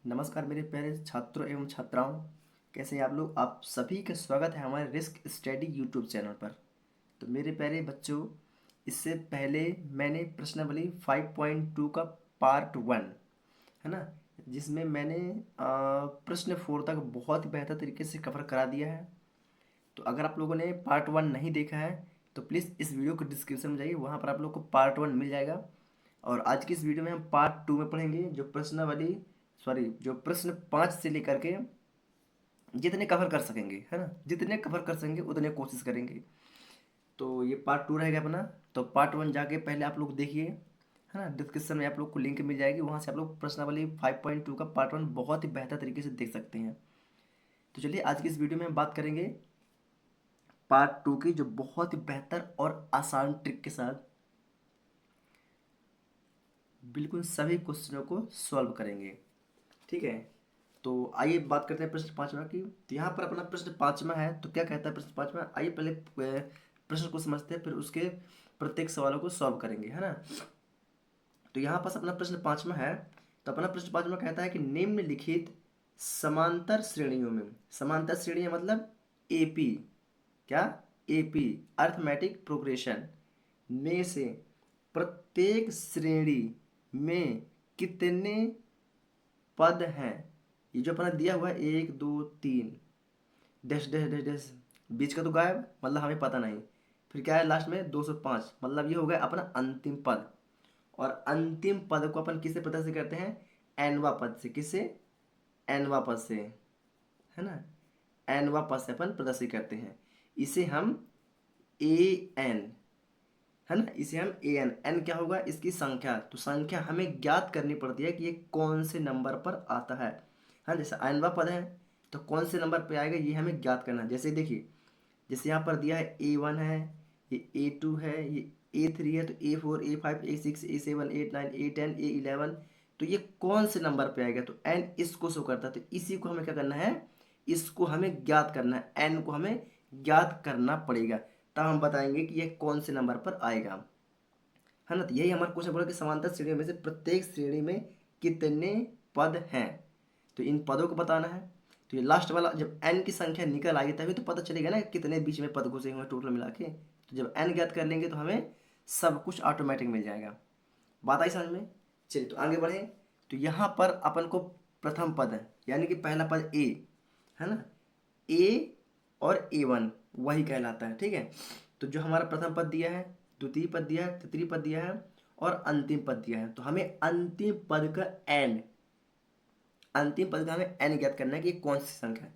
नमस्कार मेरे प्यारे छात्रों एवं छात्राओं। कैसे हैं आप लोग। आप सभी का स्वागत है हमारे रिस्क स्टडी यूट्यूब चैनल पर। तो मेरे प्यारे बच्चों, इससे पहले मैंने प्रश्नावली 5.2 का पार्ट 1 है ना, जिसमें मैंने प्रश्न 4 तक बहुत ही बेहतर तरीके से कवर करा दिया है। तो अगर आप लोगों ने पार्ट 1 नहीं देखा है तो प्लीज़ इस वीडियो को डिस्क्रिप्शन में जाइए, वहाँ पर आप लोग को पार्ट 1 मिल जाएगा। और आज की इस वीडियो में हम पार्ट 2 में पढ़ेंगे, जो प्रश्नावली सॉरी जो प्रश्न 5 से लेकर के जितने कवर कर सकेंगे, है ना, जितने कवर कर सकेंगे उतने कोशिश करेंगे। तो ये पार्ट 2 रहेगा अपना। तो पार्ट 1 जाके पहले आप लोग देखिए, है ना। डिस्क्रिप्शन में आप लोग को लिंक मिल जाएगी, वहाँ से आप लोग प्रश्नावली 5.2 का पार्ट 1 बहुत ही बेहतर तरीके से देख सकते हैं। तो चलिए आज की इस वीडियो में हम बात करेंगे पार्ट 2 की, जो बहुत ही बेहतर और आसान ट्रिक के साथ बिल्कुल सभी क्वेश्चनों को सॉल्व करेंगे। ठीक है। तो आइए बात करते हैं प्रश्न 5वां की। तो यहाँ पर अपना प्रश्न 5वां है, तो क्या कहता है प्रश्न 5वां। आइए पहले प्रश्न को समझते हैं, फिर उसके प्रत्येक सवालों को सॉल्व करेंगे, है ना। तो यहाँ पास अपना प्रश्न 5वां है। तो अपना प्रश्न 5वां कहता है कि निम्नलिखित समांतर श्रेणियों में, समांतर श्रेणियाँ मतलब एपी, क्या, एपी अर्थमेटिक प्रोग्रेशन में से प्रत्येक श्रेणी में कितने पद हैं। ये जो अपना दिया हुआ है 1 2 3 डैश डैश डैश डैश, बीच का तो गायब, मतलब हमें पता नहीं। फिर क्या है लास्ट में 205, मतलब ये हो गया अपना अंतिम पद। और अंतिम पद को अपन किससे प्रदर्शित करते हैं, एनवा पद से। किससे, एनवा पद से, है ना। एनवा पद से अपन प्रदर्शित करते हैं। इसे हम ए एन, है ना, इसे हम ए एन, एन क्या होगा, इसकी संख्या। तो संख्या हमें ज्ञात करनी पड़ती है कि ये कौन से नंबर पर आता है। हाँ, जैसे एनवा पद है तो कौन से नंबर पे आएगा ये हमें ज्ञात करना है। जैसे देखिए, जैसे यहाँ पर दिया है A1 है, ये A2 है, ये A3 है, तो A4 A5 A6 A7 A9 A10 A11, तो ये कौन से नंबर पे आएगा। तो n इसको शो करता है, तो इसी को हमें क्या करना है, इसको हमें ज्ञात करना है, n को हमें ज्ञात करना पड़ेगा, तब हम बताएंगे कि ये कौन से नंबर पर आएगा, है ना। तो यही हमारा क्वेश्चन बोला कि समांतर श्रेणियों में से प्रत्येक श्रेणी में कितने पद हैं। तो इन पदों को बताना है। तो ये लास्ट वाला जब n की संख्या निकल आएगी तभी तो पता चलेगा ना कितने बीच में पद घुसे हुए टोटल मिला के। तो जब n ज्ञात कर लेंगे तो हमें सब कुछ ऑटोमेटिक मिल जाएगा। बात आई समझ में। चलिए तो आगे बढ़े। तो यहाँ पर अपन को प्रथम पद है, यानी कि पहला पद a, है ना। a और A1 वही कहलाता है, ठीक है। तो जो हमारा प्रथम पद दिया है, द्वितीय पद दिया है, तृतीय पद दिया है और अंतिम पद दिया है, तो हमें अंतिम पद का n, अंतिम पद का हमें n ज्ञात करना है कि कौन सी संख्या है।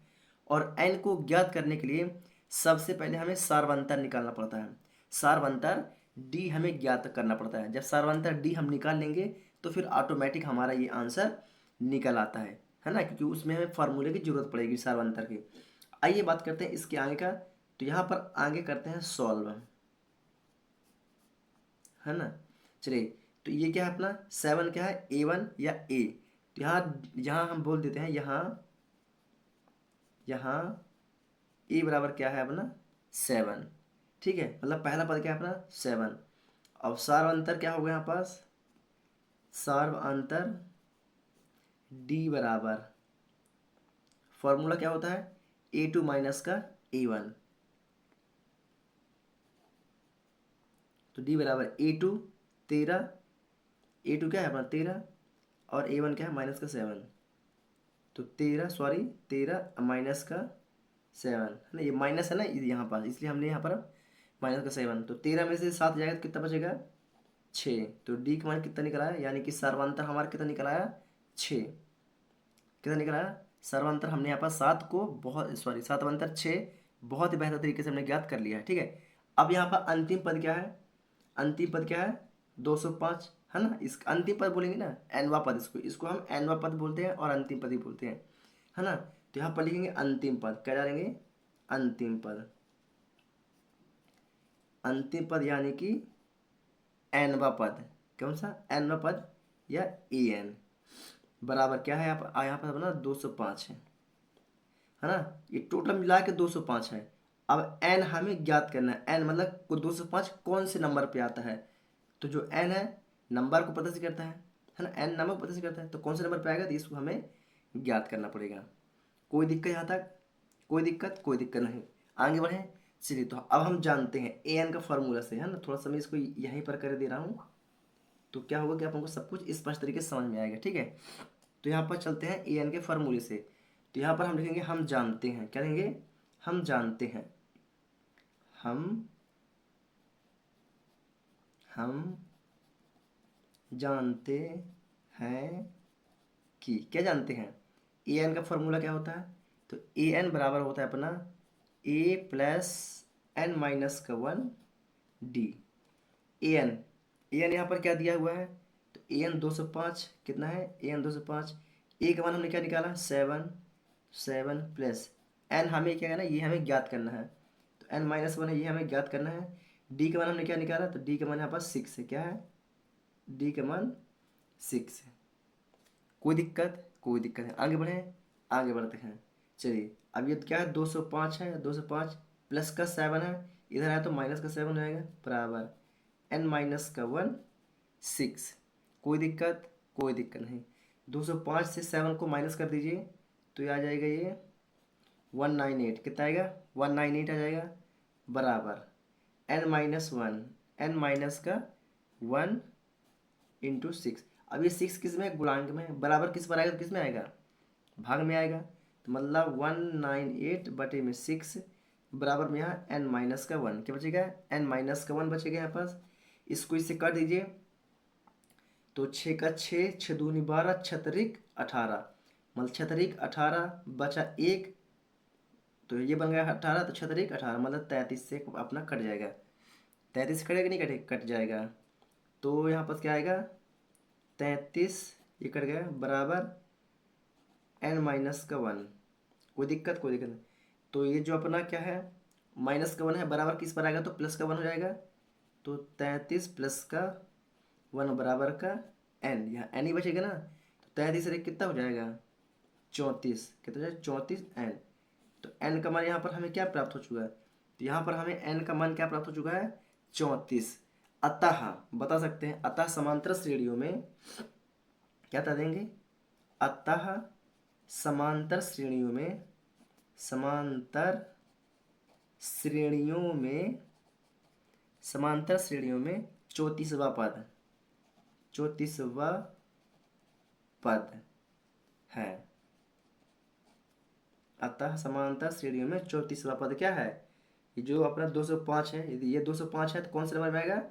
और n को ज्ञात करने के लिए सबसे पहले हमें सार्वंतर निकालना पड़ता है। सार्वंतर d हमें ज्ञात करना पड़ता है। जब सार्वंतर d हम निकाल लेंगे तो फिर ऑटोमेटिक हमारा ये आंसर निकल आता है ना, क्योंकि उसमें हमें फार्मूले की जरूरत पड़ेगी सार्वंतर की। आइए बात करते हैं इसके आगे का। तो यहाँ पर आगे करते हैं सॉल्व, है ना। चलिए, तो ये क्या है अपना 7 क्या है, A1 या A। तो यहाँ यहाँ हम बोल देते हैं, यहाँ यहाँ ए बराबर क्या है अपना 7, ठीक है। मतलब पहला पद क्या है अपना 7। अब सार्व अंतर क्या हो गया यहाँ पास, सार्व अंतर डी बराबर, फॉर्मूला क्या होता है A2 माइनस का A1। तो डी बराबर A2 13, A2 क्या है अपना 13 और A1 क्या है माइनस का 7। तो 13 सॉरी 13 माइनस का 7, है ना। ये माइनस है ना यहाँ पर, इसलिए हमने यहाँ पर माइनस का 7। तो 13 में से 7 जाएगा तो कितना बचेगा 6। तो डी का मान कितना निकल आया, यानी कि सर्वांतर हमारा कितना निकल आया 6। कितना निकल आया सर्वांतर, हमने यहाँ पर 7 को बहुत सॉरी 7 अंतर 6 बहुत ही बेहतर तरीके से हमने ज्ञात कर लिया है, ठीक है। अब यहाँ पर अंतिम पद क्या है, अंतिम पद क्या है 205, है ना। इस अंतिम पद बोलेंगे ना एनवा पद, इसको इसको हम एनवा पद बोलते हैं और अंतिम पद ही बोलते हैं, है ना। तो यहाँ पर लिखेंगे अंतिम पद, क्या डालेंगे अंतिम पद, अंतिम पद यानी कि एनवा पद। कौन सा एनवा पद या ए एन बराबर क्या है यहाँ पर अपना 205 है ना। ये टोटल मिला के 205 है। अब एन हमें ज्ञात करना है, एन मतलब 205 कौन से नंबर पे आता है। तो जो एन है नंबर को प्रदर्शित करता है ना, एन नंबर को प्रदर्शित करता है, तो कौन से नंबर पे आएगा तो इसको हमें ज्ञात करना पड़ेगा। कोई दिक्कत यहाँ तक? कोई दिक्कत नहीं। आगे बढ़े। चलिए, तो अब हम जानते हैं ए एन का फॉर्मूला से, है ना। थोड़ा सा मैं इसको यहीं पर कर दे रहा हूँ, तो क्या होगा कि आप हमको सब कुछ स्पष्ट तरीके से समझ में आएगा, ठीक है। तो यहाँ पर चलते हैं ए एन के फॉर्मूले से। तो यहाँ पर हम लिखेंगे हम जानते हैं, क्या लिखेंगे? हम जानते हैं। हम जानते हैं कि, क्या जानते हैं? ए एन का फॉर्मूला क्या होता है? तो ए एन बराबर होता है अपना ए प्लस एन माइनस का 1 डी। ए एन यहाँ पर क्या दिया हुआ है? तो ए एन 205 कितना है? A N 205। ए का मान हमने क्या निकाला? 7। 7 प्लस एन हमें क्या करना है? ये हमें ज्ञात करना है। तो एन माइनस 1 है, ये हमें ज्ञात करना है। डी का मान हमने क्या निकाला? तो डी का मान यहाँ पर 6 है। क्या है? डी का मान 6 है। कोई दिक्कत? कोई दिक्कत है। आगे बढ़े, आगे बढ़ते हैं। चलिए, अब ये क्या है? 205 है। 205 प्लस का 7 है, इधर आया तो माइनस का 7 आएगा, बराबर एन माइनस का 1 6। कोई दिक्कत? कोई दिक्कत नहीं। 205 से 7 को माइनस कर दीजिए, तो ये आ जाएगा ये 198। कितना आएगा? 198 आ जाएगा, बराबर एन माइनस 1, एन माइनस का 1 इंटू 6। अब ये 6 किस में है? गुणांक में। बराबर किस पर आएगा? तो किस में आएगा? भाग में आएगा। तो मतलब 198 बटे में 6, बराबर में यहाँ एन माइनस का 1 क्या बचेगा? एन माइनस का 1 बचेगा यहाँ पास। इसको इससे काट दीजिए, तो 6 का 6, 6 दूनी 12, छतरिक 18, मतलब छतरिक 18 बचा 1, तो ये बन गया 18, तो छतरिक 18 मतलब 33 से अपना कट जाएगा। 33 कटेगा नहीं? कटे कट जाएगा। तो यहाँ पर क्या आएगा? 33, ये कट गया, बराबर एन माइनस का 1। कोई दिक्कत? कोई दिक्कत नहीं। तो ये जो अपना क्या है? माइनस का 1 है, बराबर किस पर आएगा? तो प्लस का 1 हो जाएगा। तो 33 प्लस का 1 बराबर का एन, यहाँ एन ही बचेगा ना। तो 33 से कितना हो जाएगा? 34। कितना हो जाएगा? 34 एन। तो एन का मान यहाँ पर हमें क्या प्राप्त हो चुका है? तो यहाँ पर हमें एन का मान क्या प्राप्त हो चुका है? 34। अतः बता सकते हैं, अतः समांतर श्रेणियों में क्या बता देंगे? अतः समांतर श्रेणियों में, समांतर श्रेणियों में, समांतर श्रेणियों में 34वां पद, 34वां पद है। अतः समांतर श्रेणियों में 34वां पद क्या है? ये जो अपना 205 है, यदि ये 205 है तो कौन से नंबर में आएगा?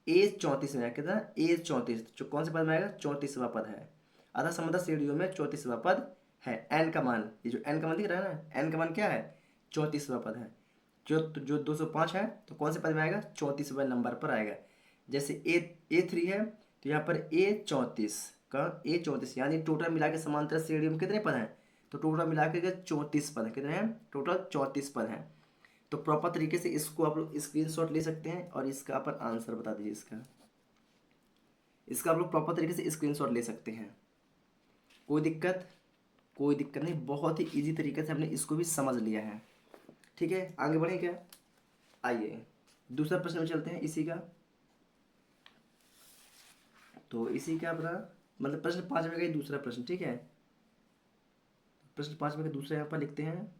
ए 34 में आएगा। कितना? ए 34, जो कौन से पद में आएगा? 34वां पद है। अतः समांतर श्रेणियों में 34वां पद है। एन का मान, ये जो एन का मान दिख रहा है ना, एन का मान क्या है? 34वां पद है। जो 205 है तो कौन से पद में आएगा? 34वें नंबर पर आएगा। जैसे ए 3 है, तो यहाँ पर ए 34 का ए 34, यानी टोटल मिला के समांतर श्रेणियों में कितने पद हैं? तो टोटल मिला के 34 पद है। कितने हैं? टोटल 34 पद हैं। तो प्रॉपर तरीके से इसको आप लोग स्क्रीनशॉट ले सकते हैं और इसका आप आंसर बता दीजिए। इसका आप लोग प्रॉपर तरीके से स्क्रीनशॉट ले सकते हैं। कोई दिक्कत? कोई दिक्कत नहीं। बहुत ही इजी तरीके से हमने इसको भी समझ लिया है, ठीक है। आगे बढ़े क्या? आइए दूसरा प्रश्न में चलते हैं इसी का। तो इसी का अपना मतलब प्रश्न 5 में का दूसरा प्रश्न, ठीक है। प्रश्न 5 में का दूसरा यहाँ पर लिखते हैं।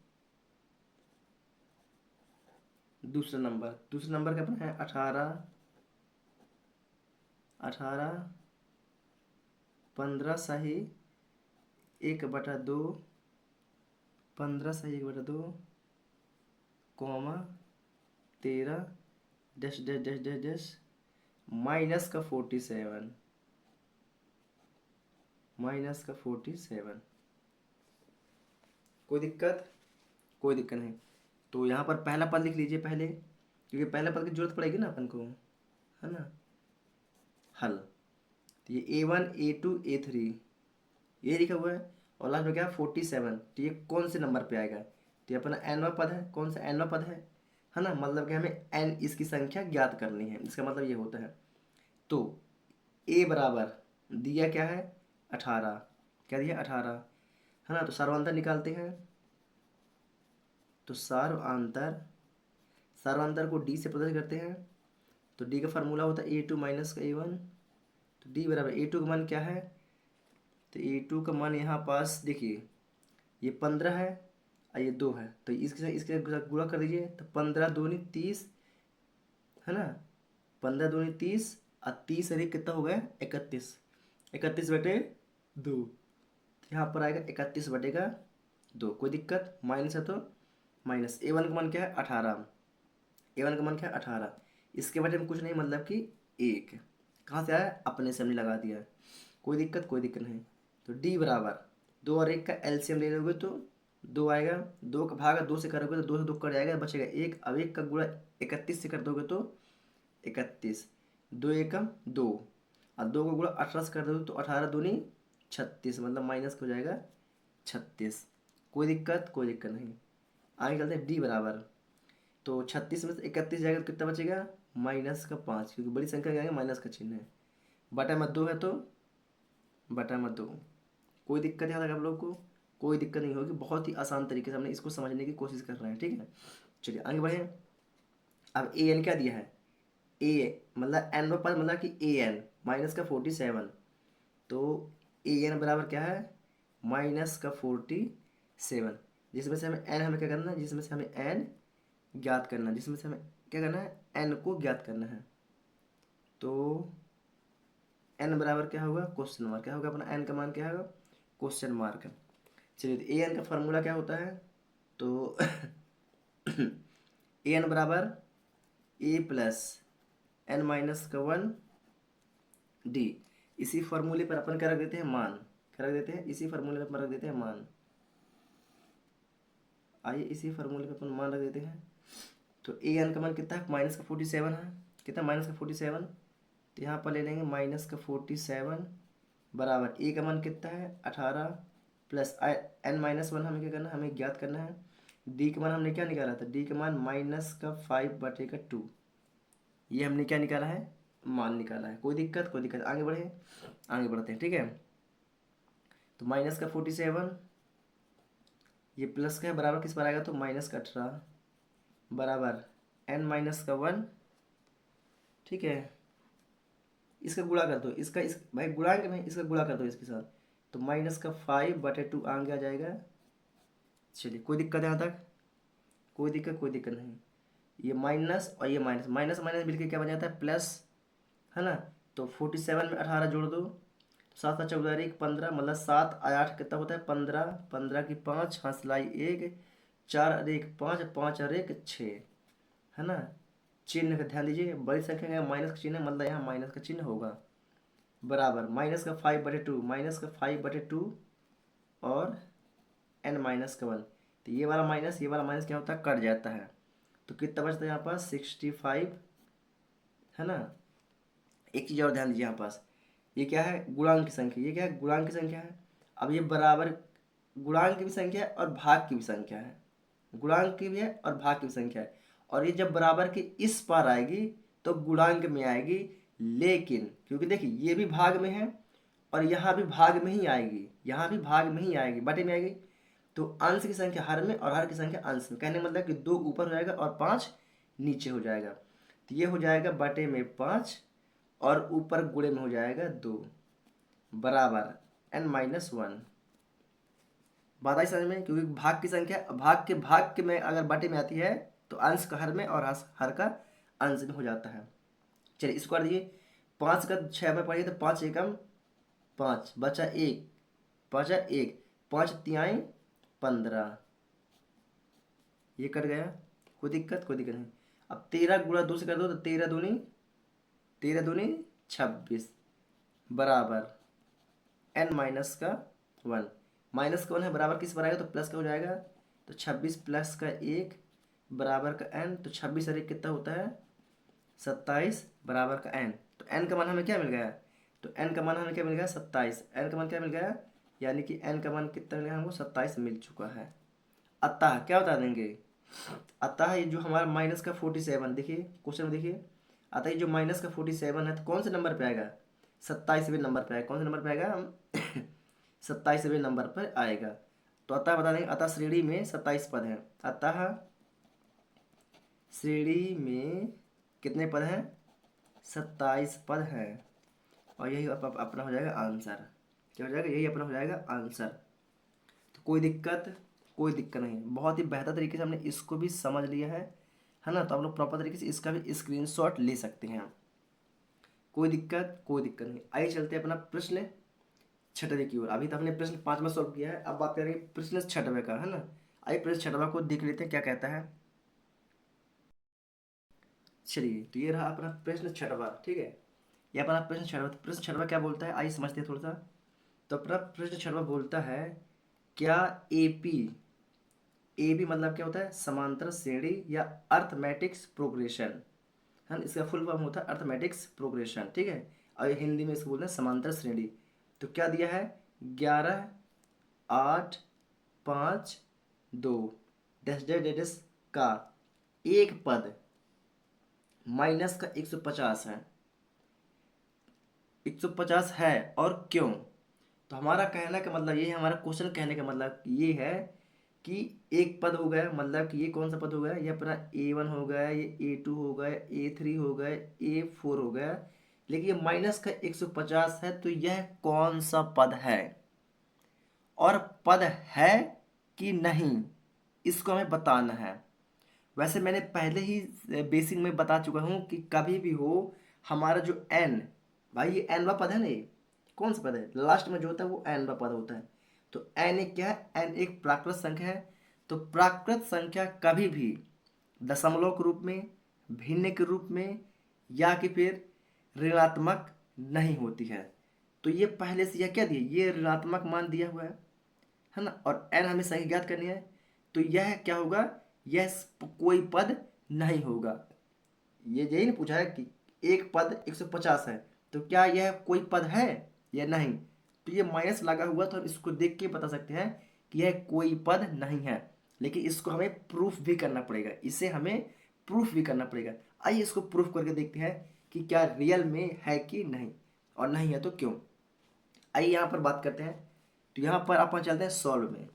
दूसरा नंबर का अपना है 18 15 सही 1/2, 15 सही 1/2, comma 13 dash dash dash dash dash minus का 47, माइनस का 47। कोई दिक्कत? कोई दिक्कत नहीं। तो यहाँ पर पहला पद लिख लीजिए पहले, क्योंकि पहला पद की जरूरत पड़ेगी ना अपन को, है ना। हल, तो ये A1 A2 A3 ये लिखा हुआ है, और लास्ट में क्या 47। तो ये कौन से नंबर पे आएगा? तो ये अपना एनवा पद है। कौन सा एनवा पद है ना। मतलब कि हमें एन इसकी संख्या ज्ञात करनी है, इसका मतलब ये होता है। तो ए बराबर दिया क्या है? 18। क्या दिया? 18, है ना। तो सर्वांतर निकालते हैं। तो सर्वांतर को डी से प्रदर्शित करते हैं। तो डी का फार्मूला होता है A2 माइनस का A1। तो डी बराबर A2 का मान क्या है? तो A2 का मान यहाँ पास देखिए, ये 15 है और ये 2 है, तो इसके साथ गुणा कर दीजिए। तो 15 दूनी 30 है ना, 15 दूनी 30 और 30 अरे कितना हो गया 31, 31/2। यहाँ पर आएगा 31/2। कोई दिक्कत, माइनस है तो माइनस। A1 का मान क्या है 18, A1 का मान क्या है 18। इसके बारे में कुछ नहीं, मतलब कि 1 कहाँ से आया, अपने से हमने लगा दिया। कोई दिक्कत, कोई दिक्कत नहीं। तो D बराबर 2 और 1 का एलसीएम ले लोगे तो 2 आएगा, 2 का भागा 2 से करोगे तो 2 से 2 कट जाएगा, बचेगा 1। अब 1 का गुणा 31 से कर दोगे तो 31, 2 एकम 2 और 2 का गुणा 18 से कर दोगे तो 18 दूनी 36, मतलब माइनस हो जाएगा 36। कोई दिक्कत, कोई दिक्कत नहीं। आगे चलते हैं D बराबर, तो 36 में से 31 जाएगा तो कितना बचेगा -5, क्योंकि बड़ी संख्या क्या है माइनस का चिन्ह है। बटा में 2 है तो बटा में 2। कोई दिक्कत यहाँ तक आप लोग को, कोई दिक्कत नहीं होगी। बहुत ही आसान तरीके से हमने इसको समझने की कोशिश कर रहे हैं, ठीक है। चलिए आगे बढ़े। अब ए एन क्या दिया है, ए मतलब एन में पर मतलब कि ए एन -47, तो ए एन बराबर क्या है -47, जिसमें से हमें एन हमें क्या करना है, जिसमें से हमें एन ज्ञात करना है, जिसमें से हमें क्या करना है एन को ज्ञात करना है। तो एन बराबर क्या होगा क्वेश्चन मार्क, क्या होगा अपना एन का मान क्या होगा क्वेश्चन मार्क। चलिए तो ए एन का फार्मूला क्या होता है, तो ए एन बराबर ए प्लस एन माइनस का 1 डी। इसी फार्मूले पर अपन क्या रख देते हैं मान, क्या रख देते हैं इसी फार्मूले पर अपन रख देते हैं मान। आइए इसी फार्मूले पर अपन मान रख देते हैं। तो ए एन का मान कितना है -47 है, कितना -47। तो यहाँ पर ले लेंगे -47 बराबर ए का मान कितना है 18 प्लस एन -1 हमें क्या करना है, हमें ज्ञात करना है। डी का मान हमने क्या निकाला था, डी का मान -5/2। ये हमने क्या निकाला है मान निकाला है। कोई दिक्कत, कोई दिक्कत। आगे बढ़े, आगे बढ़ते हैं, ठीक है। तो -47 ये प्लस का है बराबर किस पर आएगा, तो -18 बराबर n-1, ठीक है। इसका गुणा कर दो, इसका इस भाई गुणांक नहीं, इसका गुणा कर दो इसके साथ, तो -5/2 आगे आ जाएगा। चलिए कोई दिक्कत है यहाँ तक, कोई दिक्कत, कोई दिक्कत नहीं। ये माइनस और ये माइनस, माइनस माइनस मिलकर क्या बन जाता है प्लस, है ना। तो 47 में 18 जोड़ दो, 7 7 14 1 15, मतलब 7 8 कितना होता है 15, 15 की 5 हंसलाई 1, 4 और 1 5, 5 और 1 6, है ना। चिन्ह का ध्यान दीजिए, बड़ी संख्या का माइनस का चिन्ह है, मतलब यहाँ माइनस का चिन्ह होगा। बराबर -5/2, -5/2 और n-1। तो ये वाला माइनस, ये वाला माइनस क्या होता है कट जाता है। तो कितना बचता है यहाँ पास 65, है ना। एक चीज़ और ध्यान दीजिए यहाँ पास, ये क्या है गुणांक की संख्या, ये क्या है गुणांक की संख्या है। अब ये बराबर गुणांक की भी संख्या है और भाग की भी संख्या है, गुणांक की भी है और भाग की भी संख्या है। और ये जब बराबर के इस पार आएगी तो गुणांक में आएगी, लेकिन क्योंकि देखिए ये भी भाग में है और यहाँ भी भाग में ही आएगी, यहाँ भी भाग में ही आएगी, बटे में आएगी। तो अंश की संख्या हर में और हर की संख्या अंश में, कहने मतलब कि 2 ऊपर हो जाएगा और 5 नीचे हो जाएगा। तो ये हो जाएगा बटे में 5 और ऊपर गुणे में हो जाएगा 2 बराबर n-1। बात आई समझ में, क्योंकि भाग की संख्या भाग के में अगर बटे में आती है तो अंश का हर में और हर का अंश में हो जाता है। चलिए इसको कर दिए, 5 का 6 में पढ़िए तो 5 एकम 5 बचा 1, 5 1, 5 तिहाई 15, ये कट गया। कोई दिक्कत, कोई दिक्कत नहीं। अब 13 गुणा 2 से कर दो तो 13 दूनी 26 बराबर n-1। माइनस का 1 है बराबर किस पर आएगा, तो प्लस का हो जाएगा। तो 26 प्लस का 1 बराबर का n, तो 26 और 1 कितना होता है 27 बराबर का n। तो n का मान हमें क्या मिल गया, तो n का मान हमें क्या मिल गया 27, n का मान क्या मिल गया, यानी कि n का मान कितना मिल गया हमको 27 मिल चुका है। अतः क्या बता देंगे, अतः ये जो हमारा माइनस का 47, देखिए क्वेश्चन में देखिए, अतः ये जो माइनस का 47 है तो कौन से नंबर पे आएगा 27वें नंबर पे आएगा। कौन से नंबर पे आएगा हम 27वें नंबर पर आएगा। तो अतः बता देंगे, अतः श्रेणी में 27 पद हैं, अतः श्रेणी में कितने पद हैं 27 पद हैं, और यही अपना हो जाएगा आंसर। क्या हो जाएगा, यही अपना हो जाएगा आंसर। तो कोई दिक्कत नहीं है। बहुत ही बेहतर तरीके से हमने इसको भी समझ लिया है ना। तो आप लोग प्रॉपर तरीके से इसका भी स्क्रीनशॉट ले सकते हैं। कोई दिक्कत नहीं। आइए चलते हैं अपना प्रश्न छठवें की ओर। अभी तक हमने प्रश्न 5वां सॉल्व किया है, अब बात करेंगे प्रश्न छठवें का, है ना। आइए प्रश्न छठवां को देख लेते हैं क्या कहता है। चलिए, तो ये रहा अपना प्रश्न छठवां, ठीक है। ये अपना प्रश्न छठवां। तो प्रश्न छठवां क्या बोलता है, आइए समझते हैं थोड़ा सा। तो अपना प्रश्न छठवां बोलता है, क्या एपी, ए बी मतलब क्या होता है, समांतर श्रेणी या अर्थमेटिक्स प्रोग्रेशन, है ना। इसका फुल फॉर्म होता है अर्थमेटिक्स प्रोग्रेशन, ठीक है। और ये हिंदी में इसको बोलते हैं समांतर श्रेणी। तो क्या दिया है, 11 8 5 2 डैश डैश डैश डैश का एक पद माइनस का 150 है, 150 है और क्यों। तो हमारा कहने का मतलब ये है, हमारा क्वेश्चन कहने का मतलब ये है कि एक पद हो गया, मतलब कि ये कौन सा पद हो गया, ये अपना A1 हो गया, ये A2 हो गया, A3 हो गया, A4 हो गया, लेकिन ये माइनस का 150 है। तो यह कौन सा पद है, और पद है कि नहीं, इसको हमें बताना है। वैसे मैंने पहले ही बेसिक में बता चुका हूँ कि कभी भी हो हमारा जो एन, भाई ये एन वा पद है ना, ये कौन सा पद है, लास्ट में जो होता है वो एन वा पद होता है। तो एन एक क्या है, एन एक प्राकृत संख्या है। तो प्राकृत संख्या कभी भी दशमलव के रूप में, भिन्न के रूप में, या कि फिर ऋणात्मक नहीं होती है। तो ये पहले से यह क्या दिया, ये ऋणात्मक मान दिया हुआ है ना। और एन हमें संख्या ज्ञात करनी है। तो यह क्या होगा, यह कोई पद नहीं होगा। ये यही नहीं पूछा है कि एक पद 150 है, तो क्या यह कोई पद है या नहीं। तो ये माइनस लगा हुआ, तो हम इसको देख के बता सकते हैं कि यह कोई पद नहीं है। लेकिन इसको हमें प्रूफ भी करना पड़ेगा, इसे हमें प्रूफ भी करना पड़ेगा। आइए इसको प्रूफ करके देखते हैं कि क्या रियल में है कि नहीं, और नहीं है तो क्यों। आइए यहाँ पर बात करते हैं। तो यहाँ पर अपन चलते हैं सॉल्व में,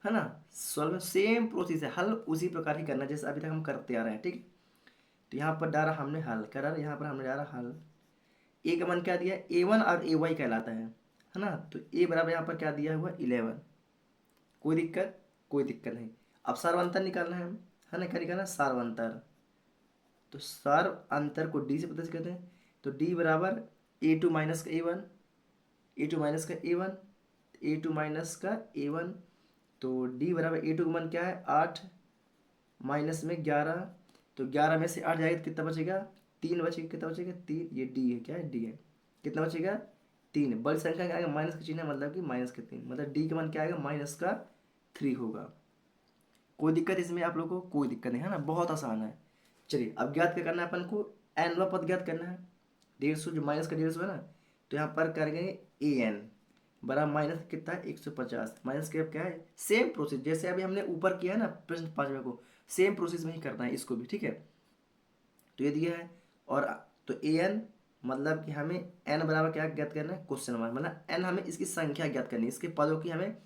है ना। सॉल्व में सेम प्रोसेस है, हल उसी प्रकार ही करना है जैसे अभी तक हम करते आ रहे हैं, ठीक। तो यहाँ पर डाला हमने हल करा, यहाँ पर हमने डाला हल। ए का मान क्या दिया, A1 और AY कहलाता है ना। तो ए बराबर यहाँ पर क्या दिया हुआ 11। कोई दिक्कत नहीं। अब सार्वंतर निकालना है ना। क्या निकालना है, सार्वंतर। तो सार्व अंतर को डी से प्रदर्शित करते हैं। तो डी बराबर A2 माइनस का A1, A2 माइनस का A1, A2 माइनस का A1। तो डी बराबर A2 का मान क्या है 8 माइनस में 11। तो 11 में से 8 जाएगा तो कितना बचेगा, 3 बचेगा। कितना बचेगा 3, ये डी है, क्या है डी है। कितना बचेगा 3। बड़ी संख्या क्या आएगा, माइनस का चिन्ह है, मतलब कि माइनस का 3, मतलब डी का मान क्या आएगा, माइनस का 3 होगा। कोई दिक्कत इसमें आप लोग को, कोई दिक्कत नहीं, है ना, बहुत आसान है। चलिए अब ज्ञात क्या करना है अपन को, एनवा पद ज्ञात करना है। 150 जो माइनस का 150 है ना, तो यहाँ पर करेंगे an बराबर माइनस कितना है 150। माइनस के क्या है, सेम प्रोसेस जैसे अभी हमने ऊपर किया है ना प्रश्न 5वें को, सेम प्रोसेस में ही करना है इसको भी, ठीक है। तो ये दिया है, और तो an मतलब कि हमें n बराबर क्या ज्ञात करना है, क्वेश्चन मार्क, मतलब n हमें इसकी संख्या ज्ञात करनी है, इसके पदों की हमें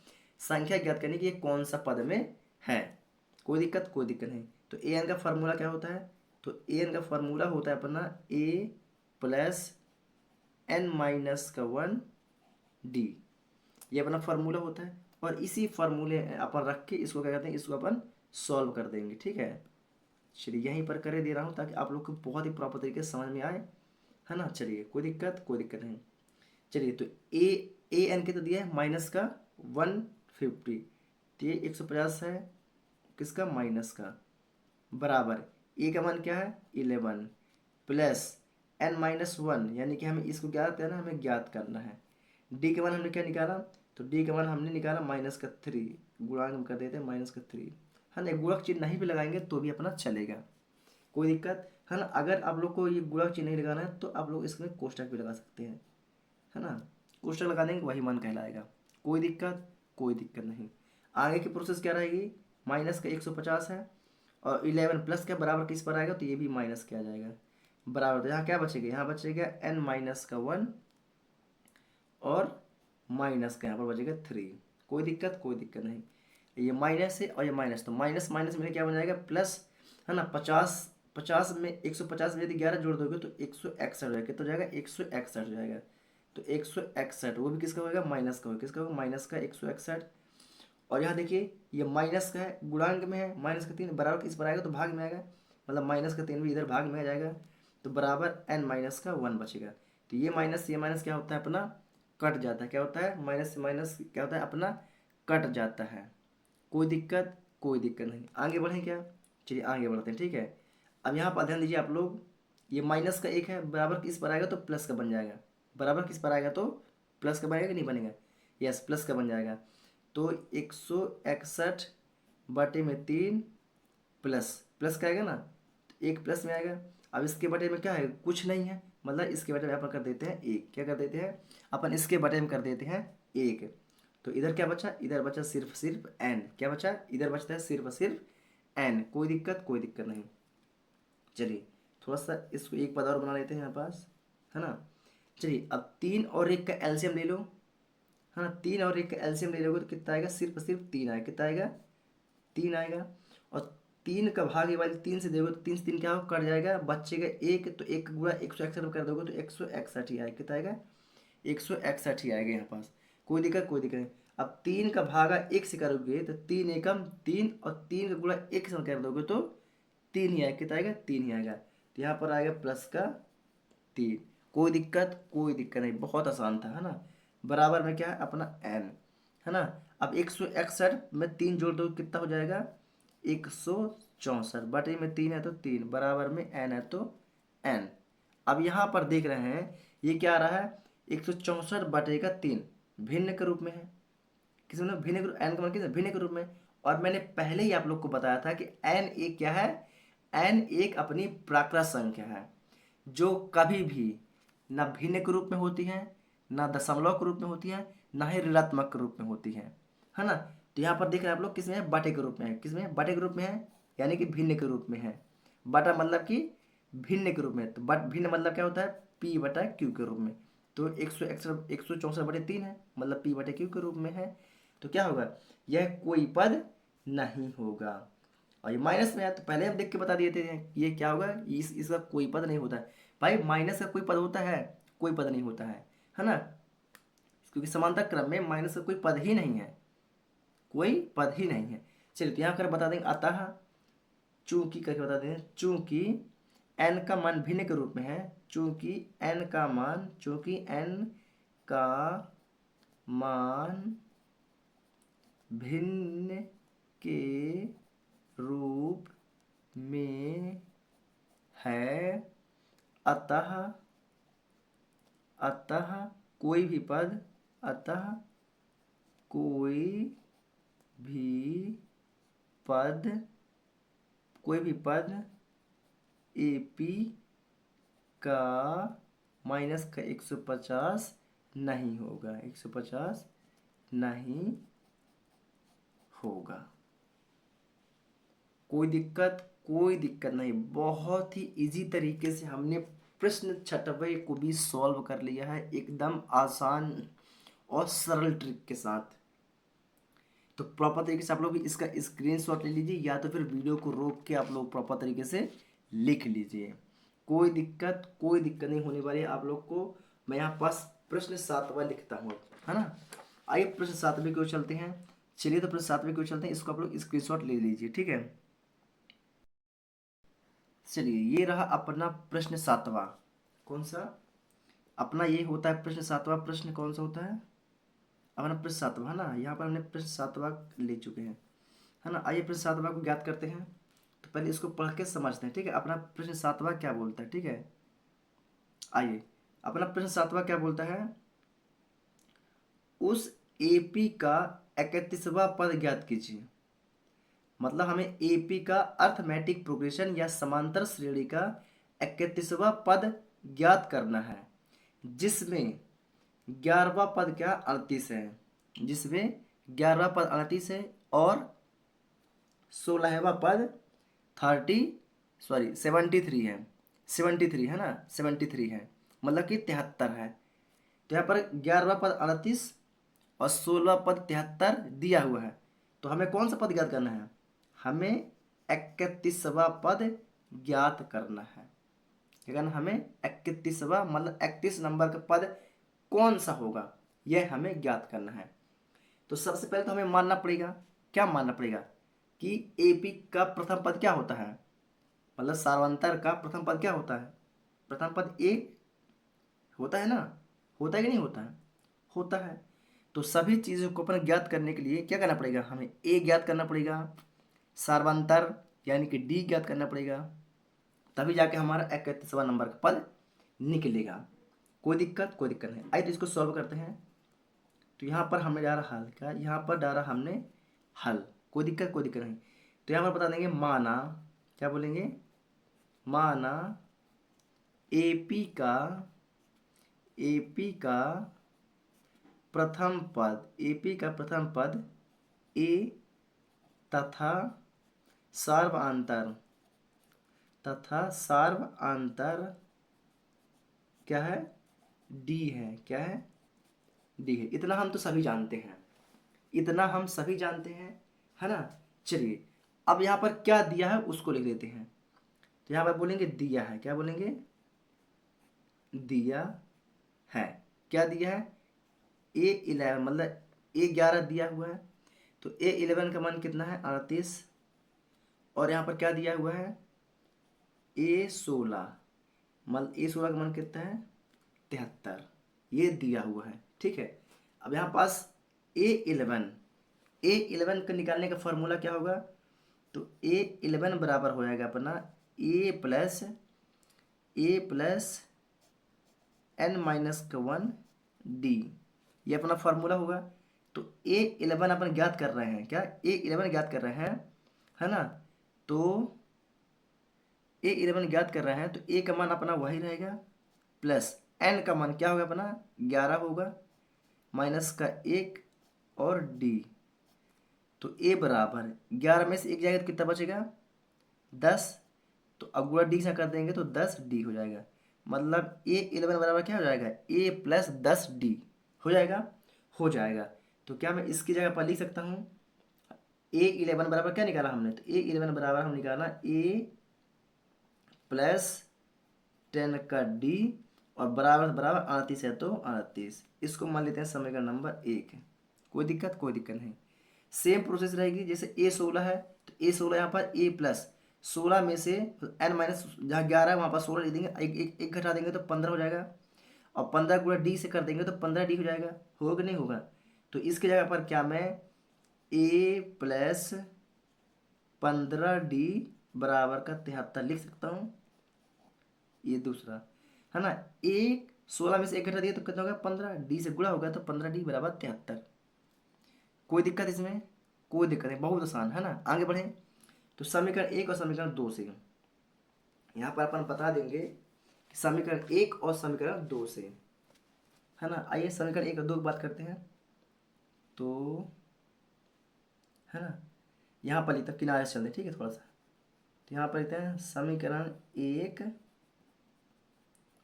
संख्या ज्ञात करनी है कि ये कौन सा पद में है। कोई दिक्कत नहीं। तो an का फार्मूला क्या होता है, तो an का फार्मूला होता है अपना a प्लस n माइनस का 1 d, ये अपना फार्मूला होता है। और इसी फार्मूले अपन रख के इसको क्या कहते हैं, इसको अपन सॉल्व कर देंगे, ठीक है। चलिए यहीं पर करे दे रहा हूँ ताकि आप लोग को बहुत ही प्रॉपर तरीके से समझ में आए, है ना। चलिए कोई दिक्कत नहीं। चलिए तो ए एन कितना दिया है, माइनस का 150। तो ये 150 है किसका, माइनस का, बराबर ए का मान क्या है 11 प्लस n माइनस 1, यानी कि हमें इसको ज्ञात करना है, हमें ज्ञात करना है। डी का मान हमने क्या निकाला, तो डी का मान हमने निकाला माइनस का 3, गुणांक हम कर देते हैं माइनस का 3, है ना। गुणक चिन्ह नहीं भी लगाएंगे तो भी अपना चलेगा, कोई दिक्कत, है ना। अगर आप लोग को ये गुणक चिन्ह नहीं लगाना है तो आप लोग इसमें कोष्टक भी लगा सकते हैं, है ना। कोष्टक लगा देंगे वही मान कहलाएगा। कोई दिक्कत नहीं। आगे की प्रोसेस क्या रहेगी, माइनस का 150 है और 11 प्लस के बराबर किस पर आएगा, तो ये भी माइनस के आ जाएगा बराबर। तो यहाँ क्या बचेगा, यहाँ बचेगा n माइनस का 1 और माइनस का यहाँ पर बचेगा 3। कोई दिक्कत नहीं। ये माइनस है और ये माइनस, तो माइनस माइनस में क्या बन जाएगा प्लस, है ना। 50 में 150 में यदि 11 जोड़ दोगे तो 161 हो जाएगा। कितना हो जाएगा 161 हो जाएगा। तो 161 वो भी किसका होगा, माइनस का होगा। किसका होगा, माइनस का 161। और यहाँ देखिए ये माइनस का है, गुणांक में है, माइनस का 3 बराबर किस पर आएगा तो भाग में आएगा, मतलब माइनस का 3 भी इधर भाग में आ जाएगा, तो बराबर n माइनस का 1 बचेगा। तो ये माइनस क्या होता है अपना कट जाता है, क्या होता है माइनस से माइनस क्या होता है अपना कट जाता है। कोई दिक्कत, कोई दिक्कत नहीं। आगे बढ़ें क्या, चलिए आगे बढ़ते हैं, ठीक है। अब यहाँ पर ध्यान दीजिए आप लोग, ये माइनस का 1 है, बराबर किस पर आएगा तो प्लस का बन जाएगा, बराबर किस पर आएगा तो प्लस का बनेगा कि नहीं बनेगा, यस प्लस का बन जाएगा। तो 161 बटे में 3 प्लस प्लस का आएगा ना, तो 1 प्लस में आएगा। अब इसके बटे में क्या है कुछ नहीं है, मतलब इसके बटे में अपन कर देते हैं 1, क्या कर देते हैं अपन इसके बटे में कर देते हैं 1। तो इधर क्या बचा, इधर बचा सिर्फ n, क्या बचा इधर बचता है सिर्फ n। कोई दिक्कत, कोई दिक्कत नहीं। चलिए थोड़ा सा इसको एक पद और बना लेते हैं यहाँ पास, है ना। चलिए अब 3 और 1 का एलसीएम ले लो, है ना। 3 और 1 का एलसीएम ले लोगे तो कितना आएगा, सिर्फ 3 आएगा, कितना आएगा 3 आएगा। और 3 का भाग वाली 3 से देखो तो 3 से 3 क्या हो कट जाएगा, बचेगा 1, तो 1 गुणा 161 में कर दोगे तो 161 ही आएगा, कितना आएगा 161 ही आएगा यहाँ पास। कोई दिक्कत, कोई दिक्कत नहीं। अब 3 का भागा 1 से करोगे तो 3 एकम 3, और 3 का गुणा 1 से कर दोगे तो 3 ही आएगा, कितना आएगा 3 ही आएगा। तो यहाँ पर आएगा प्लस का 3। कोई दिक्कत, कोई दिक्कत नहीं, बहुत आसान था, है ना। बराबर में क्या है अपना n, है ना। अब 161 में 3 जोड़ दो कितना हो जाएगा 164, बटे में 3 है तो 3, बराबर में n है तो n। अब यहाँ पर देख रहे हैं ये क्या आ रहा है 164 बटे का 3 भिन्न के रूप में है, किसी ने भिन्न के रूप n का मान किस भिन्न के रूप में। और मैंने पहले ही आप लोग को बताया था कि n एक क्या है, n एक अपनी प्राकृत संख्या है जो कभी भी ना भिन्न के रूप में होती है, ना दशमलव के रूप में होती है, ना ही ऋणात्मक के रूप में होती है ना। तो यहाँ पर देख रहे हैं आप लोग किसमें है बटे के रूप में है, किसमें है बटे के रूप में है, यानी कि भिन्न के रूप में है। बटा मतलब कि भिन्न के रूप में, तो बट भिन्न मतलब क्या होता है p बटा q के रूप में। तो 164 बटे 3 है, मतलब p बटे q के रूप में है। तो क्या होगा, यह कोई पद नहीं होगा। और ये माइनस में है तो पहले हम देख के बता दिए थे ये क्या होगा, इसका कोई पद नहीं होता है। भाई माइनस का कोई पद होता है, कोई पद नहीं होता है ना। क्योंकि समांतर क्रम में माइनस का कोई पद ही नहीं है, कोई पद ही नहीं है। चलिए तो यहाँ कर बता देंगे अतः चूंकि करके बता देंगे, चूंकि n का मान भिन्न के रूप में है, चूंकि n का मान भिन्न के रूप में है, अतः कोई भी पद, अतः कोई भी AP का माइनस का 150 नहीं होगा, 150 नहीं होगा। कोई दिक्कत, कोई दिक्कत नहीं। बहुत ही इजी तरीके से हमने प्रश्न 6वें को भी सॉल्व कर लिया है, एकदम आसान और सरल ट्रिक के साथ। तो प्रॉपर तरीके से आप लोग इसका स्क्रीनशॉट ले लीजिए, या तो फिर वीडियो को रोक के आप लोग प्रॉपर तरीके से लिख लीजिए। कोई दिक्कत, कोई दिक्कत नहीं होने वाली है आप लोग को। मैं यहाँ पास प्रश्न 7वां लिखता हूँ, है ना। आइए प्रश्न 7वें की ओर चलते हैं। चलिए तो प्रश्न 7वें की ओर चलते हैं, इसको आप लोग स्क्रीनशॉट ले लीजिए, ठीक है। चलिए ये रहा अपना प्रश्न 7वां। कौन सा अपना ये होता है प्रश्न 7वां, प्रश्न कौन सा होता है अपना प्रश्न 7वां, है ना। यहाँ पर हमने प्रश्न 7वां ले चुके हैं, है ना। आइए प्रश्न 7वां को ज्ञात करते हैं। तो पहले इसको पढ़ के समझते हैं, ठीक है। अपना प्रश्न 7वां क्या बोलता है, ठीक है। आइए अपना प्रश्न 7वां क्या बोलता है, उस AP का 31वां पद ज्ञात कीजिए। मतलब हमें AP का अर्थमेटिक प्रोग्रेशन या समांतर श्रेणी का 31वां पद ज्ञात करना है, जिसमें 11वां पद क्या 38 है, जिसमें 11वां पद 38 है और 16वां पद 73 है, 73 है ना, 73 है, मतलब कि 73 है। तो यहाँ पर 11वां पद 38 और 16वां पद 73 दिया हुआ है। तो हमें कौन सा पद ज्ञात करना है, हमें 31वां पद ज्ञात करना है। क्या करना, हमें 31वां मतलब 31 नंबर का पद कौन सा होगा, यह हमें ज्ञात करना है। तो सबसे पहले तो हमें मानना पड़ेगा, क्या मानना पड़ेगा कि AP का प्रथम पद क्या होता है, मतलब सार्वंतर का प्रथम पद क्या होता है, प्रथम पद A होता है ना, होता है कि नहीं होता है, होता है। तो सभी चीज़ों को अपन ज्ञात करने के लिए क्या करना पड़ेगा, हमें A ज्ञात करना पड़ेगा, सार्वंतर यानी कि D ज्ञात करना पड़ेगा, तभी जाके हमारा 31वां नंबर का पद निकलेगा। कोई दिक्कत, कोई दिक्कत नहीं। आइए तो इसको सॉल्व करते हैं। तो यहाँ पर हमने डाला हल, क्या यहाँ पर डाला हमने हल, कोई दिक्कत, कोई दिक्कत नहीं। तो यहाँ पर बता देंगे माना, क्या बोलेंगे, माना एपी का, एपी का प्रथम पद, एपी का प्रथम पद ए तथा सार्वआंतर, तथा सार्वआंतर क्या है, डी है, क्या है, डी है। इतना हम तो सभी जानते हैं, इतना हम सभी जानते हैं, है ना। चलिए अब यहाँ पर क्या दिया है उसको लिख देते हैं। तो यहाँ पर बोलेंगे दिया है, क्या बोलेंगे, दिया है, क्या दिया है, A11 मतलब A11 दिया हुआ है। तो A11 का मान कितना है, 38। और यहाँ पर क्या दिया हुआ है, A16 मतलब A16 का मान कितना है, 73, ये दिया हुआ है, ठीक है। अब यहाँ पास A11, A11 का निकालने का फॉर्मूला क्या होगा, तो A11 बराबर हो जाएगा अपना A+N-1D, ये अपना फॉर्मूला होगा। तो A11 अपन ज्ञात कर रहे हैं, क्या A11 ज्ञात कर रहे हैं, है ना। तो A11 ज्ञात कर रहे हैं, तो A का मान अपना वही रहेगा, प्लस N का मान क्या होगा अपना 11 होगा, माइनस का 1 और D। तो A बराबर 11 में से 1 जाएगा तो कितना बचेगा, 10। तो अब गुणा D से कर देंगे तो 10D हो जाएगा। मतलब A11 बराबर क्या हो जाएगा, A+10D हो जाएगा, हो जाएगा। तो क्या मैं इसकी जगह पर लिख सकता हूँ, A11 बराबर क्या निकाला हमने, तो A11 बराबर हम निकाला A+10 का D और बराबर बराबर 38 है तो 38। इसको मान लेते हैं समीकरण नंबर 1। कोई दिक्कत, कोई दिक्कत नहीं। सेम प्रोसेस रहेगी, जैसे A16 है तो A16 यहाँ पर A+16 में से N- जहाँ 11 है वहाँ पर 16 लिख देंगे, एक घटा देंगे तो 15 हो जाएगा, और 15 गुणा D से कर देंगे तो 15D हो जाएगा, होगा कि नहीं होगा। तो इसकी जगह पर क्या मैं A+15D बराबर का 73 लिख सकता हूँ, ये दूसरा है ना। 16 में से 1 घटा दिया तो कितना होगा, 15D से गुणा होगा तो 15D बराबर 73। कोई दिक्कत इसमें, कोई दिक्कत नहीं, बहुत आसान है ना। आगे बढ़े तो समीकरण 1 और समीकरण 2 से यहाँ पर अपन बता देंगे कि समीकरण 1 और समीकरण 2 से, है ना। आइए समीकरण 1 और 2 की बात करते हैं। तो है ना, यहाँ पर लिखते हैं, किनारे से चलते, ठीक है थोड़ा सा। तो यहाँ पर लिखते हैं समीकरण 1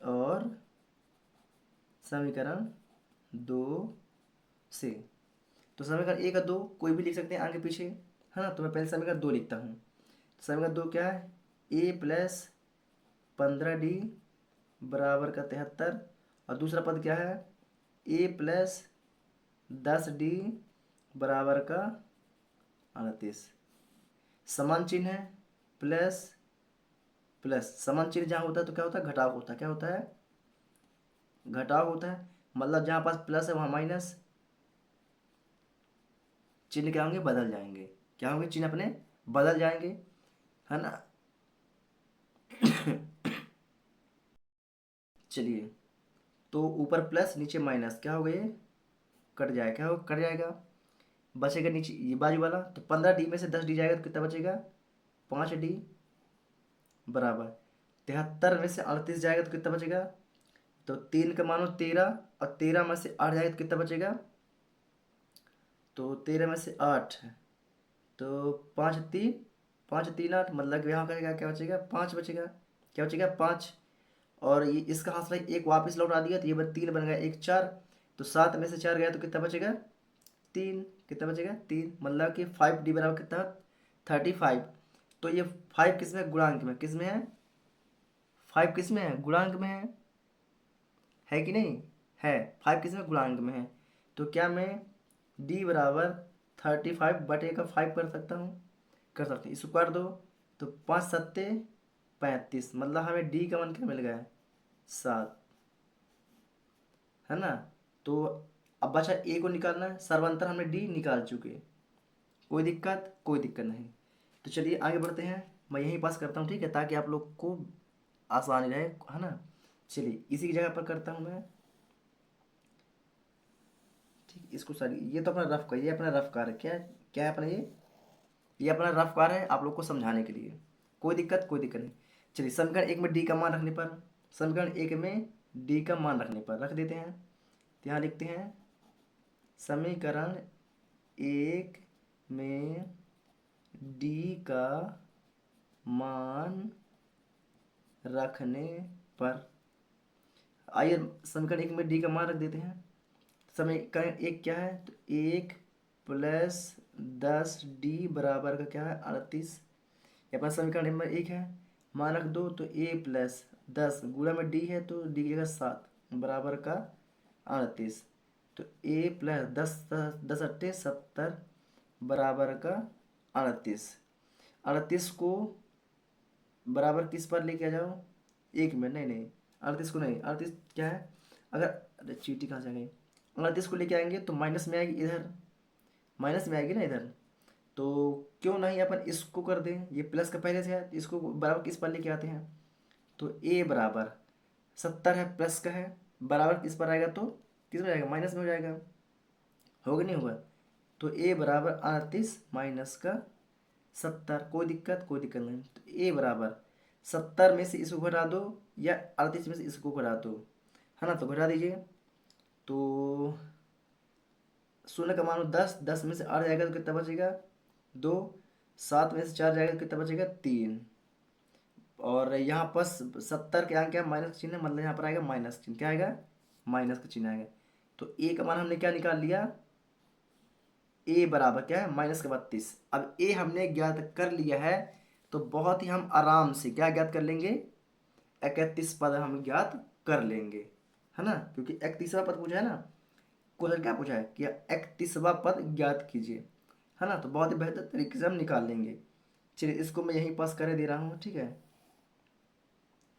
और समीकरण 2 से। तो समीकरण 1 और 2 कोई भी लिख सकते हैं आगे पीछे, है ना। तो मैं पहले समीकरण 2 लिखता हूँ। समीकरण 2 क्या है, A+15D बराबर का 73, और दूसरा पद क्या है A+10D बराबर का 38। समान चिन्ह है, प्लस प्लस, समान चिन्ह जहाँ होता है तो क्या होता है, घटाव होता है, क्या होता है, घटाव होता है। मतलब जहाँ पास प्लस है वहाँ माइनस, चिन्ह क्या होंगे, बदल जाएंगे, क्या होंगे, चिन्ह अपने बदल जाएंगे, है ना। चलिए, तो ऊपर प्लस नीचे माइनस, क्या हो गए, कट जाएगा, क्या हो, कट जाएगा। बचेगा नीचे ये बाजू वाला, तो 15D में से 10D जाएगा तो कितना बचेगा, 5D बराबर 73 में से 38 जाएगा तो कितना बचेगा, तो 3 का मानो 13, और 13 में से 8 जाएगा तो कितना बचेगा, तो 13 में से 8, तो 5 3 8, मतलब कि यहाँ करेगा क्या बचेगा, 5 बचेगा, क्या बचेगा, 5। और ये इसका हाथ एक वापस लौटा दिया तो ये 3 बन गया, 1 4, तो 7 में से 4 गया तो कितना बचेगा, 3, कितना बचेगा, 3, मतलब कि 5D बराबर कितना, 35। तो ये 5 किस में, गुणांक में, किस में है, 5 किस में है, गुणांक में है कि नहीं है, 5 किस में, गुणांक में है। तो क्या मैं डी बराबर 35/5 कर सकता हूँ, कर सकते हैं। इसको कर दो तो 5×7 = 35, मतलब हमें डी का मान क्या मिल गया है, 7, है ना। तो अब बचा ए को निकालना है, सर्वांतर हमने डी निकाल चुके, कोई दिक्कत, कोई दिक्कत नहीं। तो चलिए आगे बढ़ते हैं, मैं यहीं पास करता हूँ, ठीक है, ताकि आप लोग को आसानी रहे, है ना। चलिए इसी की जगह पर करता हूँ मैं, ठीक। इसको सर ये तो अपना रफ का, ये अपना रफ कार है, क्या क्या है अपना ये अपना रफ कार है आप लोग को समझाने के लिए, कोई दिक्कत, कोई दिक्कत नहीं। चलिए समीकरण एक में डी का मान रखने पर, समीकरण एक में डी का मान रखने पर रख देते हैं, तो यहाँ लिखते हैं समीकरण एक में डी का मान रखने पर, आइए समीकरण एक में डी का मान रख देते हैं। समीकरण एक क्या है, तो 1+10D बराबर का क्या है, 38। ये अपना समीकरण नंबर एक है, मान रख दो तो a+10 गुणा में डी है तो डी की जगह 7 बराबर का 38। तो a+10, 10×8 = 70 बराबर का 38। 38 को बराबर किस पर लेके आ जाओ, एक में, नहीं नहीं 38 को नहीं, 38 क्या है, अगर, अरे चीटी कहाँ से आ गई, 38 को लेके आएंगे तो माइनस में आएगी, इधर माइनस में आएगी ना इधर, तो क्यों नहीं अपन इसको कर दें, ये प्लस का पहले से है, तो इसको बराबर किस पर लेके आते हैं, तो a बराबर 70 है, प्लस का है, बराबर किस पर आएगा तो किस पर आएगा, माइनस में हो जाएगा, होगा नहीं होगा। तो a बराबर 38 माइनस का 70, कोई दिक्कत, कोई दिक्कत नहीं। तो a बराबर 70 में से इसको घटा दो या 38 में से इसको घटा दो, है ना, तो घटा दीजिए। तो शून्य का मान 10, 10 में से 8 जाएगा तो कितना बचेगा, 2, 7 में से 4 जाएगा तो कितना बचेगा, 3। और यहाँ पर 70 के यहाँ क्या माइनस का चिन्ह है, मतलब यहाँ पर आएगा माइनस चिन्ह, क्या आएगा, माइनस का चिन्ह आएगा। तो ए का मान हमने क्या निकाल लिया, ए बराबर क्या है, -32। अब ए हमने ज्ञात कर लिया है, तो बहुत ही हम आराम से क्या ज्ञात कर लेंगे, 31 पद हम ज्ञात कर लेंगे, है ना, क्योंकि 31वां पद पूछा है ना, क्वेश्चन क्या पूछा है कि 31वां पद ज्ञात कीजिए, है ना, तो बहुत ही बेहतर तरीके से हम निकाल लेंगे। चलिए इसको मैं यहीं पास कर दे रहा हूँ, ठीक है,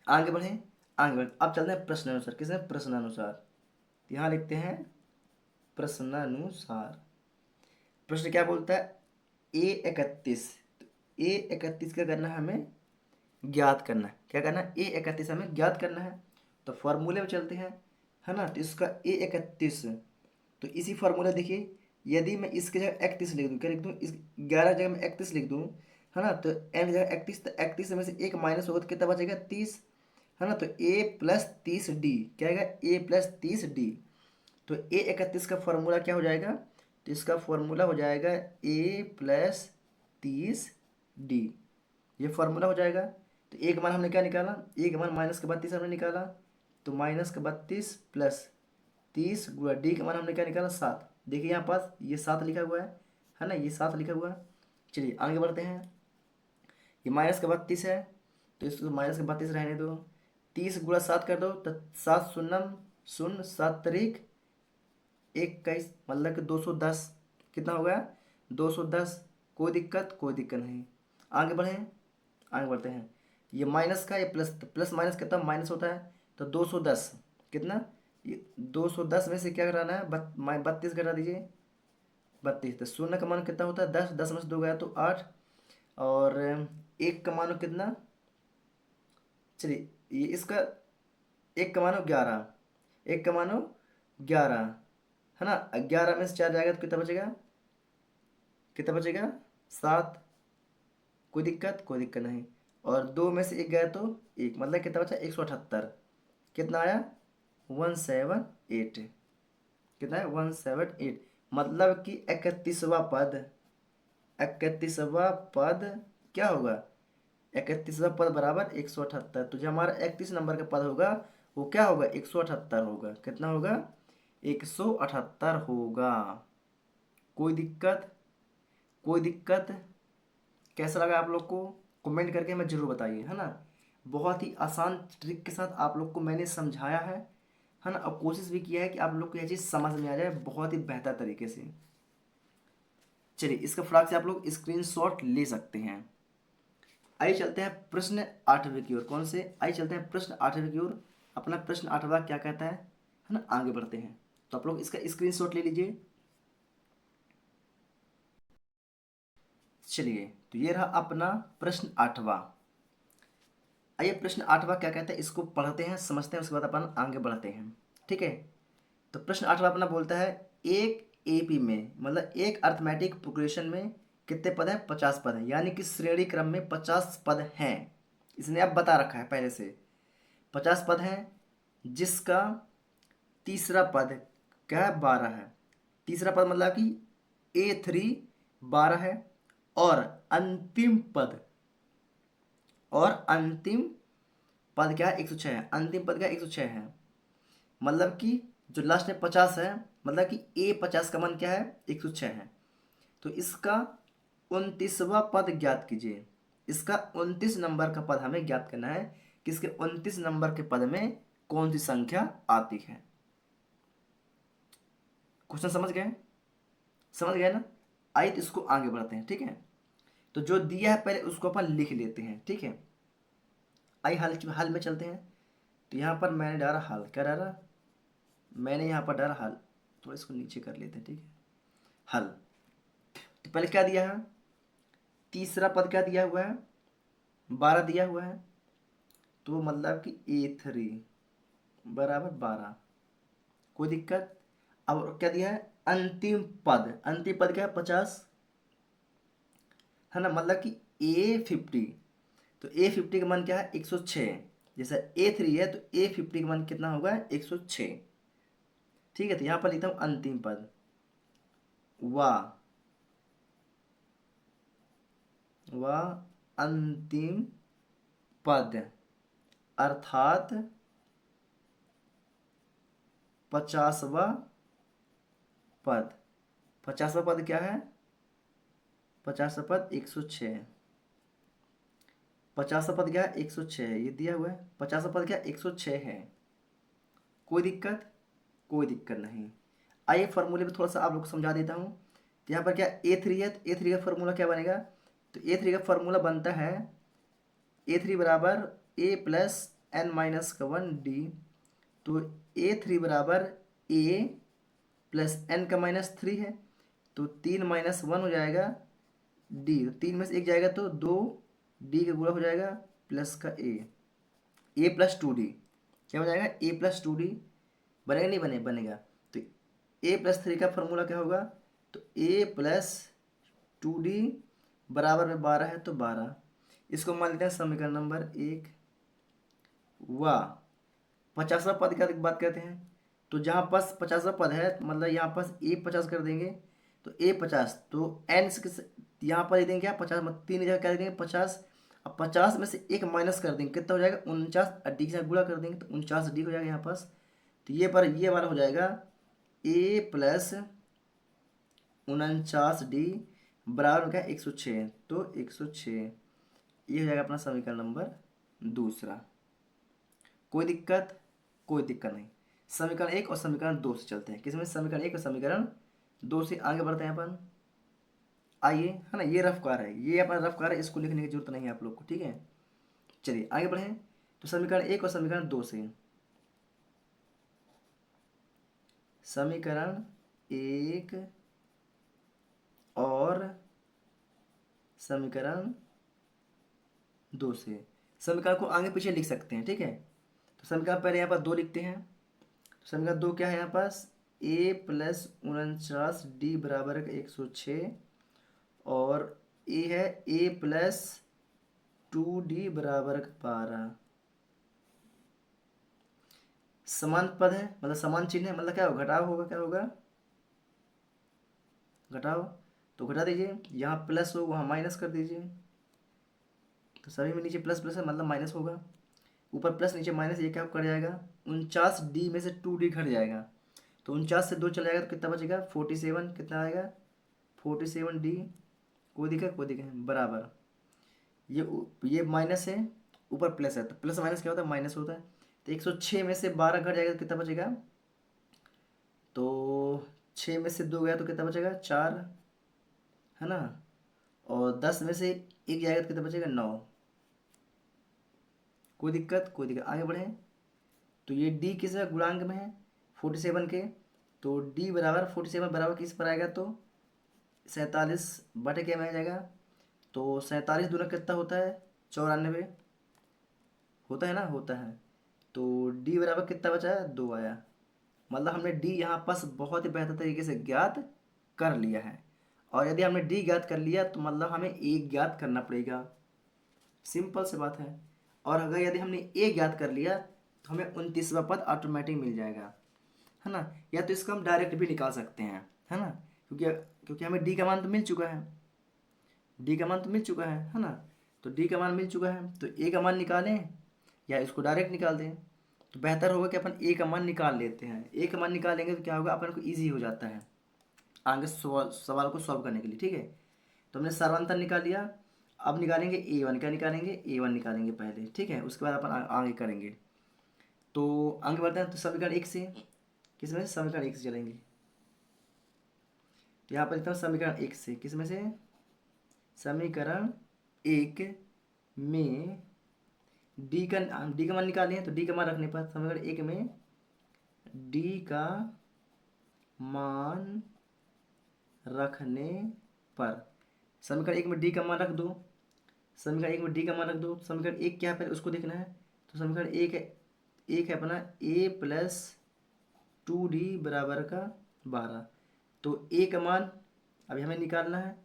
आगे बढ़ें, आगे बढ़ें। अब चलते हैं प्रश्नानुसार, किसने, प्रश्नानुसार, यहाँ लिखते हैं प्रश्नानुसार। प्रश्न क्या बोलता है, A31, A31 क्या करना है हमें, ज्ञात करना है, क्या करना है, A31 हमें ज्ञात करना है। तो फॉर्मूले में चलते हैं, है ना, तो इसका A31, तो इसी फॉर्मूला देखिए, यदि मैं इसकी जगह 31 लिख दूँ, क्या लिख दूँ, इस 11 जगह मैं 31 लिख दूँ, है ना, तो n की जगह 31, तो 31 में से एक माइनस होगा तो कितना बचेगा, 30, है ना, तो a+30D क्या आएगा, a+30D। तो A31 का फॉर्मूला क्या हो जाएगा, तो इसका फॉर्मूला हो जाएगा a+30D, ये फॉर्मूला हो जाएगा। तो एक मान हमने क्या निकाला, एक मान -32 हमने निकाला, तो -32 प्लस 30 गुणा डी का मान हमने क्या निकाला, 7। देखिए यहाँ पास ये 7 लिखा हुआ है ना, ये 7 लिखा हुआ है। चलिए आगे बढ़ते हैं, ये -32 है, तो इसको -32 रहने दो, 30 गुणा 7 कर दो, तो 7 शून्यम शून्य, 7 तारीख 21, मतलब कि 210, कितना हो गया, 210, कोई दिक्कत, कोई दिक्कत नहीं। आगे बढ़ें, आगे बढ़ते हैं, ये माइनस का, ये प्लस, प्लस माइनस कितना माइनस होता है, तो 210 कितना, ये 210 में से क्या कराना है, 32 घटा दीजिए, 32, तो शून्य का मान कितना होता है, 10, 10 में से 2 गया तो 8, और एक का मान कितना, चलिए ये इसका एक का मानो 11, एक का मानो 11, है ना, 11 में से 4 जाएगा तो कितना बचेगा, कितना बचेगा, 7, कोई दिक्कत, कोई दिक्कत नहीं। और 2 में से एक गया तो एक, मतलब कितना बचा, 178, कितना आया, 178, कितना है, 178, मतलब कि 31वां पद, 31वां पद क्या होगा, 31वां पद बराबर 178, तो जो हमारा 31 नंबर का पद होगा वो क्या होगा, 178 होगा, कितना होगा, 178 होगा। कोई दिक्कत, कोई दिक्कत, कैसा लगा आप लोग को, कमेंट करके हमें जरूर बताइए, है ना। बहुत ही आसान ट्रिक के साथ आप लोग को मैंने समझाया है ना, और कोशिश भी किया है कि आप लोग को यह चीज़ समझ में आ जाए बहुत ही बेहतर तरीके से। चलिए इसका फटाक से आप लोग स्क्रीनशॉट ले सकते हैं। आइए चलते हैं प्रश्न 8वें की ओर। कौन से? आइए चलते हैं प्रश्न 8वें की ओर। अपना प्रश्न 8वां क्या कहता है ना, आगे बढ़ते हैं। तो आप लोग इसका स्क्रीनशॉट ले लीजिए। चलिए तो ये रहा अपना प्रश्न 8वां। आइए प्रश्न 8वां क्या कहता है, इसको पढ़ते हैं, समझते हैं, उसके बाद अपन आगे बढ़ते हैं। ठीक है। तो प्रश्न 8वां अपना बोलता है, एक एपी में मतलब एक अर्थमेटिक प्रोग्रेशन में कितने पद हैं? 50 पद हैं, यानी कि श्रेणी क्रम में 50 पद हैं। इसने अब बता रखा है पहले से 50 पद हैं, जिसका तीसरा पद क्या है? 12 है। तीसरा पद मतलब कि A3 12 है, और अंतिम पद क्या है? 106 है। अंतिम पद क्या? 106 है। मतलब कि जो लास्ट में 50 है, मतलब कि A50 का मान क्या है? 106 है। तो इसका 29वां पद ज्ञात कीजिए। इसका 29 नंबर का पद हमें ज्ञात करना है कि इसके 29 नंबर के पद में कौन सी संख्या आती है। क्वेश्चन समझ गए? समझ गए ना? आइए तो इसको आगे बढ़ते हैं। ठीक है। तो जो दिया है पहले उसको अपन लिख लेते हैं। ठीक है। आइए हल में चलते हैं। तो यहाँ पर मैंने डाला हल। क्या डाला? मैंने यहाँ पर डाला हल। थोड़ा इसको नीचे कर लेते हैं। ठीक है। हल। तो पहले क्या दिया है? तीसरा पद क्या दिया हुआ है? 12 दिया हुआ है। तो मतलब कि A3 बराबर 12। कोई दिक्कत? अब क्या दिया है? अंतिम पद क्या है? 50 है ना, मतलब कि A50। तो A50 का मान क्या है? 106। जैसे A3 है तो A50 का मान कितना होगा? 106। ठीक है। तो यहाँ पर लिखता हूँ अंतिम पद वाह वाह अंतिम पद, अर्थात 50वां पद। 50वां पद क्या है? 50वां पद 106। 50वां पद क्या है? 106 है, ये दिया हुआ है। 50वां पद क्या? 106 है। कोई दिक्कत? कोई दिक्कत नहीं। आइए फॉर्मूले में थोड़ा सा आप लोग को समझा देता हूँ। तो यहाँ पर क्या A3 है, तो A3 का फॉर्मूला क्या बनेगा? तो A3 का फॉर्मूला बनता है A3 बराबर A+n-1 D। तो A3 बराबर A+n का -3 है, तो 3 - 1 हो जाएगा D। तो 3 में से 1 जाएगा तो 2 D का गुणा हो जाएगा प्लस का A+2D। क्या हो जाएगा? A+2D। बनेगा नहीं बनेगा। तो A+3 का फॉर्मूला क्या होगा? तो A+2D बराबर में 12 है, तो 12। इसको मान लेते हैं समीकरण नंबर 1। वाह 50वां पद की बात करते हैं। तो जहाँ पास 50वां पद है मतलब यहाँ पास A50 कर देंगे। तो A50 तो n यहाँ पर लिख देंगे क्या? 50 मतलब 3 जगह क्या लिख देंगे? 50। अब 50 में से 1 माइनस कर देंगे, कितना हो जाएगा? 49। डी के साथ गुणा कर देंगे तो 49D हो जाएगा यहाँ पास। तो ये वाला हो जाएगा A+49D बराबर में क्या? 106। तो 106 ये हो जाएगा अपना समीकरण नंबर दूसरा। कोई दिक्कत? कोई दिक्कत नहीं। समीकरण 1 और समीकरण 2 से चलते हैं। किसमें? समीकरण 1 और समीकरण 2 से आगे बढ़ते हैं अपन। आइए, है ना, ये रफ्कार है, ये अपना रफ्कार है, इसको लिखने की जरूरत नहीं है आप लोग को। ठीक है। चलिए आगे बढ़ें। तो समीकरण 1 और समीकरण 2 से। समीकरण 1 और समीकरण 2 से समीकरण को आगे पीछे लिख सकते हैं। ठीक है। तो समीकरण पहले यहाँ पर 2 लिखते हैं। तो समीकरण 2 क्या है यहाँ पास? A+49D बराबर 106, और ए है A+2D बराबर 12। समान पद है मतलब समान चिन्ह है, मतलब क्या होगा? घटाव होगा। क्या होगा? घटाव। तो घटा दीजिए, यहाँ प्लस हो वहाँ माइनस कर दीजिए। तो सभी में नीचे प्लस प्लस है मतलब माइनस होगा। ऊपर प्लस नीचे माइनस, ये क्या कट जाएगा? 49D में से 2D घट जाएगा। तो 49 से 2 चला जाएगा तो कितना बचेगा? 47। कितना आएगा? 47D। कोई दिक्कत नहीं, बराबर। ये माइनस है, ऊपर प्लस है, तो प्लस माइनस क्या होता है? माइनस होता है। तो 106 में से 12 घट जाएगा तो कितना बचेगा? तो 6 में से 2 गया तो कितना बचेगा? 4। है ना, और 10 में से 1 जाएगा तो कितना बचेगा, 9। कोई दिक्कत, कोई दिक्कत, आगे बढ़े। तो ये डी किस गुणांक में है, 47 के, तो डी बराबर 47 बराबर किस पर आएगा, तो 47 बटे क्या में आ जाएगा, तो 47 दूना कितना होता है, 94 होता है ना, होता है। तो डी बराबर कितना बचा है, 2 आया। मतलब हमने डी यहाँ पास बहुत ही बेहतर तरीके से ज्ञात कर लिया है। और यदि हमने डी ज्ञात कर लिया तो मतलब हमें ए ज्ञात करना पड़ेगा, सिंपल सी बात है। और अगर यदि हमने ए ज्ञात कर लिया तो हमें 29वां पद ऑटोमेटिक मिल जाएगा, है ना। या तो इसको हम डायरेक्ट भी निकाल सकते हैं, है ना, क्योंकि क्योंकि हमें डी का मान तो मिल चुका है, डी का मान तो मिल चुका है ना। तो डी का मान मिल चुका है तो ए का मान निकालें या इसको डायरेक्ट निकाल दें। तो बेहतर होगा कि अपन ए का मान निकाल लेते हैं। ए का मान निकालेंगे तो क्या होगा, अपन को ईजी हो जाता है आगे सवाल को सॉल्व करने के लिए, ठीक है। तो हमने सर्वांतर निकाल लिया। अब निकालेंगे ए1, क्या निकालेंगे, ए1 निकालेंगे पहले, ठीक है, उसके बाद अपन आगे करेंगे। तो आगे बढ़ते हैं। तो समीकरण 1 से, किसमें से, समीकरण 1 से चलेंगे। तो यहाँ पर लिखता हूँ समीकरण 1 से, किसमें से, समीकरण 1 में डी का मान निकालें। तो डी का मान रखने पर समीकरण 1 में डी का मान रखने पर, समीकरण 1 में डी का मान रख दो, समीकरण 1 में डी का मान रख दो। समीकरण 1 क्या है पहले उसको देखना है। तो समीकरण 1 है, एक है अपना a प्लस 2d बराबर का 12। तो a का मान अभी हमें निकालना है,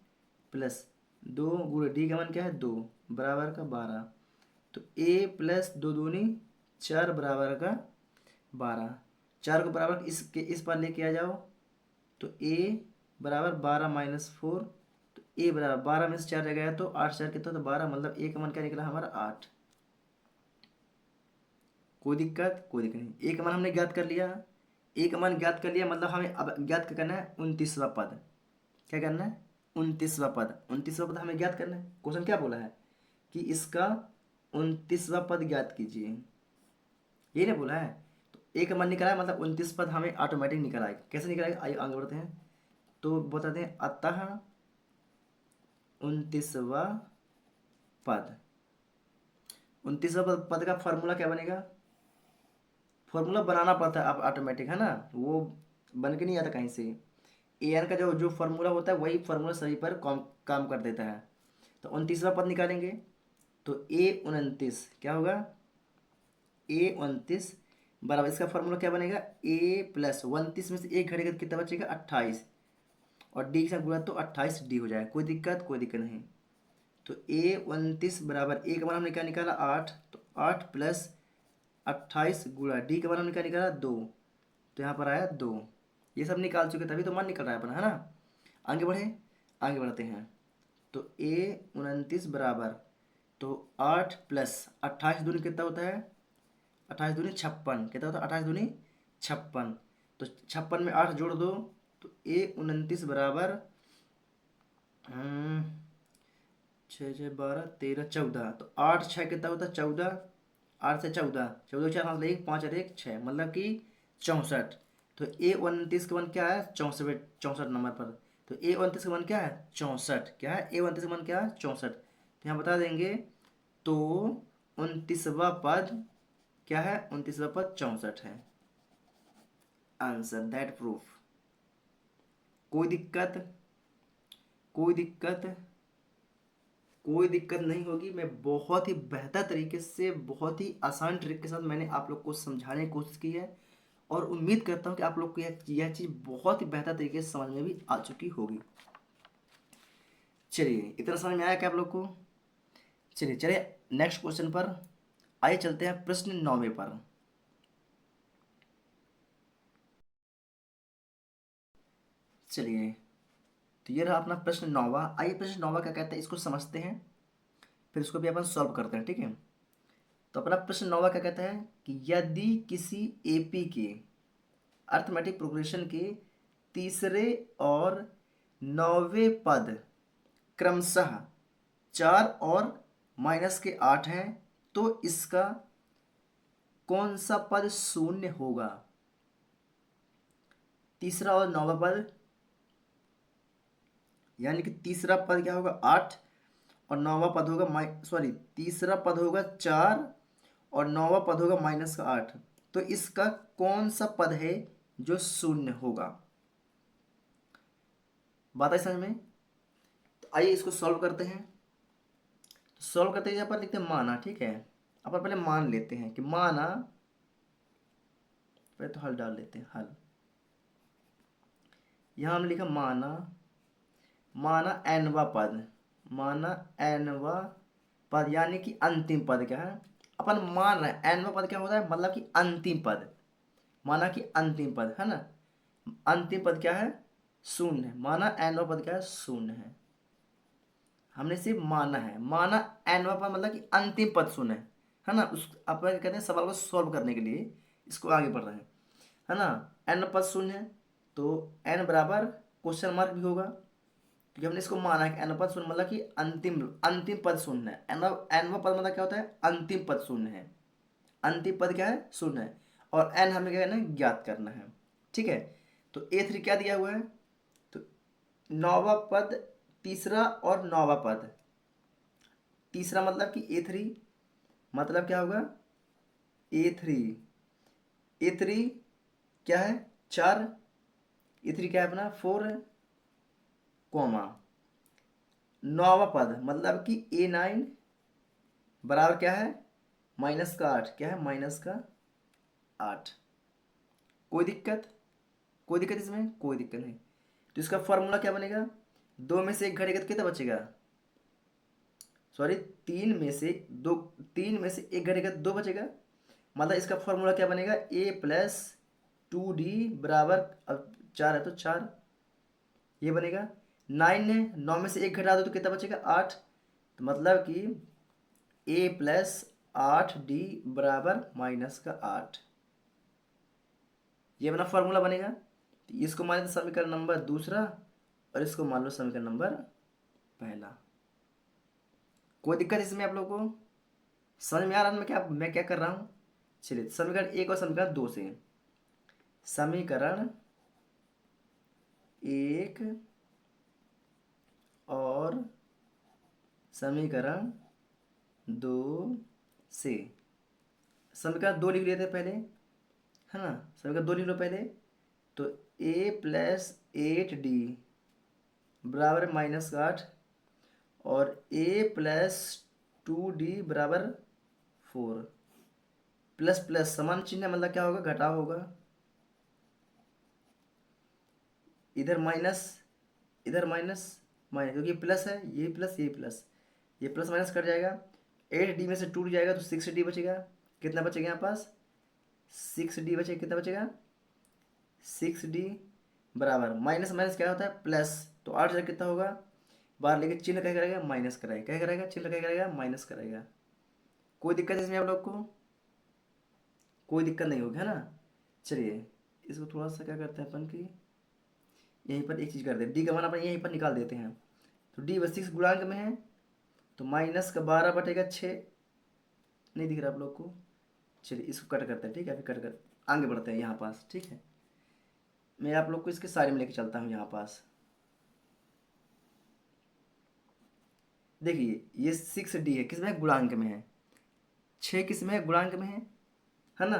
प्लस 2 गुणे डी का मान क्या है, 2 बराबर का 12। तो a प्लस 2 दूनी 4 बराबर का 12। 4 को बराबर इस पर लेके आ जाओ। तो a बराबर 12 माइनस 4। तो a बराबर 12 में से 4 जगह है तो 8 4 कितना, तो 12, मतलब a का मान क्या निकला हमारा, 8। कोई दिक्कत, कोई दिक्कत नहीं। a का मान हमने ज्ञात कर लिया, a का मान ज्ञात कर लिया, मतलब हमें अब ज्ञात क्या करना है, 29वां पद। क्या करना है, 29वां पद। 29वां पद हमें ज्ञात करना है। क्वेश्चन क्या बोला है कि इसका 29वां पद ज्ञात कीजिए, यही ना बोला है। तो a का मान निकला है, मतलब 29 पद हमें ऑटोमेटिक निकल आएगा। कैसे निकलाएगा, आइए आगे बढ़ते हैं। तो बताते हैं, अतः 29वां पद, 29वां पद का फॉर्मूला क्या बनेगा, फॉर्मूला बनाना पड़ता है अब ऑटोमेटिक, है ना, वो बन के नहीं आता कहीं से। ए एन का जो जो फॉर्मूला होता है वही फॉर्मूला सही पर काम कर देता है। तो 29वां पद निकालेंगे। तो a29 क्या होगा, a29 बराबर, इसका फॉर्मूला क्या बनेगा, a प्लस 29 में से एक घटेगा तो कितना बचेगा, 28। और डी के साथ गुणा तो 28d हो जाएगा। कोई दिक्कत, कोई दिक्कत नहीं। तो a29 बराबर, ए का मान हमने क्या निकाला, 8। तो 8 प्लस 28 गुणा डी का मान हमने क्या निकाला, 2। तो यहाँ पर आया 2। ये सब निकाल चुके तभी तो मान निकल रहा है अपना, है ना। आगे बढ़े, आगे बढ़ते हैं। तो a29 बराबर, तो 8 प्लस 28 दूनी कितना होता है, 28 दूनी 56, कितना होता है, 28 दूनी 56। तो 56 में 8 जोड़ दो। तो a29 बराबर 6 6 12 13 14। तो 8 6 कितना होता है, 14। 8 से 14, 14 4 हाथ लगे, 5 और 1 6, मतलब कि 64। तो a29 का मान क्या है, 64, 64 नंबर पर। तो a29 का मान क्या है, 64। क्या है, a29 का मान क्या है, 64। तो यहाँ बता देंगे। तो 29वां पद क्या है, 29वां पद 64 है। Answer that proof. कोई दिक्कत, कोई दिक्कत, कोई दिक्कत नहीं होगी। मैं बहुत ही बेहतर तरीके से, बहुत ही आसान ट्रिक के साथ मैंने आप लोग को समझाने की कोशिश की है। और उम्मीद करता हूँ कि आप लोग को यह चीज़ बहुत ही बेहतर तरीके से समझ में भी आ चुकी होगी। चलिए, इतना समझ में आया क्या आप लोग को। चलिए चलिए नेक्स्ट क्वेश्चन पर आइए, चलते हैं प्रश्न 9वें पर। चलिए, तो ये रहा अपना प्रश्न 9वां। आइए प्रश्न 9वां क्या कहता है इसको समझते हैं, फिर इसको भी अपन सॉल्व करते हैं, ठीक है। तो अपना प्रश्न 9वां क्या कहता है कि यदि किसी एपी के अर्थमेटिक प्रोग्रेशन के तीसरे और 9वें पद क्रमशः 4 और -8 हैं, तो इसका कौन सा पद शून्य होगा। तीसरा और 9वां पद यानी कि तीसरा पद क्या होगा 8 और नौवां पद होगा तीसरा पद होगा 4 और नौवां पद होगा -8। तो इसका कौन सा पद है जो शून्य होगा? बात है समझ में? तो आइए इसको सॉल्व करते हैं। सॉल्व करते हैं, यहाँ पर लिखते हैं माना, ठीक है। अपन पहले मान लेते हैं कि माना, पहले तो हल डाल लेते हैं, हल। यहाँ हमने लिखा माना, माना एनवा पद, माना एनवा पद यानी कि अंतिम पद क्या है? अपन मान रहे हैं एनवा पद क्या होता है, मतलब कि अंतिम पद, माना कि अंतिम पद है ना। अंतिम पद क्या है? शून्य है। माना एनवा पद क्या है? शून्य है। हमने सिर्फ माना है, माना एनवा पद मतलब कि अंतिम पद शून्य है ना। उस अपन क्या कहते हैं, सवाल को सॉल्व करने के लिए इसको आगे बढ़ रहे हैं, है ना। एन पद शून्य है तो एन बराबर क्वेश्चन मार्क भी होगा, क्योंकि हमने इसको माना है कि एन पद शून्य मतलब कि अंतिम अंतिम पद शून्य है। एन पद मतलब क्या होता है? अंतिम पद शून्य है। अंतिम पद क्या है? शून्य है। और एन हमें क्या करना है? ज्ञात करना है, ठीक है। तो A3 क्या दिया हुआ है? तो नौवा पद, तीसरा और नौवा पद। तीसरा मतलब कि A3 मतलब क्या होगा? A3, A3 क्या है? 4, A3 क्या है अपना? 4 है, कॉमा नौवा पद मतलब कि A9 बराबर क्या है? -8। क्या है? -8। कोई दिक्कत? कोई दिक्कत इसमें? कोई दिक्कत नहीं। तो इसका फॉर्मूला क्या बनेगा? 2 में से 1 घटेगा तो कितना बचेगा? सॉरी, 3 में से 2, 3 में से 1 घटेगा तो 2 बचेगा। मतलब इसका फॉर्मूला क्या बनेगा? A+2D बराबर, अब 4 है तो 4 ये बनेगा। 9 है, 9 में से 1 घटा दो तो कितना बचेगा? 8। तो मतलब कि A+8D बराबर -8, ये अपना फॉर्मूला बनेगा। तो इसको मान लो समीकरण नंबर दूसरा और इसको मान लो समीकरण नंबर पहला। कोई दिक्कत इसमें आप लोगों को? समझ में आ रहा है मैं क्या कर रहा हूँ? चलिए, समीकरण 1 और समीकरण 2 से, समीकरण 1 और समीकरण 2 से, समीकरण 2 लिख लेते हैं पहले, है ना। समीकरण 2 लिख लो पहले। तो A+8D बराबर -8 और A+2D बराबर 4, प्लस प्लस समान चिन्ह है, मतलब क्या होगा? घटाव होगा। इधर माइनस, इधर माइनस, माइनस, क्योंकि प्लस है, ये प्लस ये प्लस, ये प्लस माइनस कट जाएगा। 8D में से 2 जाएगा तो 6D बचेगा। कितना बचेगा यहाँ पास? 6D बचेगा। कितना बचेगा? 6D बराबर माइनस माइनस क्या होता है? प्लस। तो 8 से कितना होगा? बाहर लेके चिन्ह क्या करेगा? माइनस कराएगा। क्या करेगा? चिन्ह क्या करेगा? माइनस कराएगा। कोई दिक्कत है इसमें आप लोग को? कोई दिक्कत नहीं होगी, है ना। चलिए, इसको थोड़ा सा क्या करते हैं अपन की, यहीं पर एक चीज़ कर देते हैं, डी का मान अपन यहीं पर निकाल देते हैं। तो डी 6 गुणांक में है तो -12/6, नहीं दिख रहा आप लोग को? चलिए इसको कट करते हैं, ठीक है। फिर कट कर आगे बढ़ते हैं यहाँ पास, ठीक है। मैं आप लोग को इसके सारे में लेके चलता हूँ यहाँ पास। देखिए, ये 6D है, किसमें है? गुणांक में है। 6 किसमें है? गुणांक में है ना।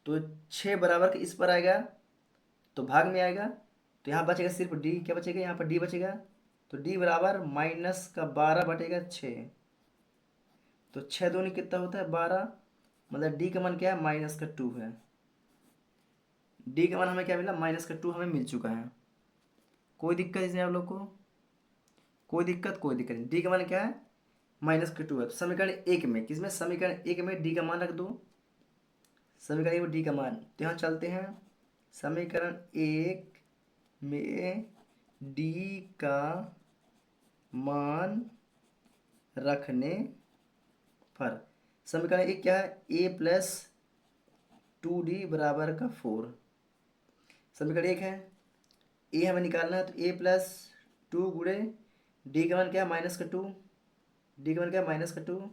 तो 6 बराबर के इस पर आएगा तो भाग में आएगा, तो यहाँ बचेगा सिर्फ डी। क्या बचेगा? यहाँ पर डी बचेगा। तो डी बराबर -12/6। तो 6 दूनी कितना होता है? 12। मतलब डी का मान क्या है? -2 है। डी का मान हमें क्या मिला? -2 हमें मिल चुका है। कोई दिक्कत इसमें आप लोग को? कोई दिक्कत? कोई दिक्कत नहीं। डी का मान क्या है? -2 है। तो समीकरण 1 में, किसमें? समीकरण 1 में डी का मान रख दो। समीकरण 1 में डी का मान, तो यहाँ चलते हैं। समीकरण 1 में डी का मान रखने पर समीकरण 1 क्या है? A+2D बराबर का 4। समीकरण 1 है, ए हमें निकालना है, तो A+2 गुणे डी का मान क्या है? -2। डी का मान क्या है? -2,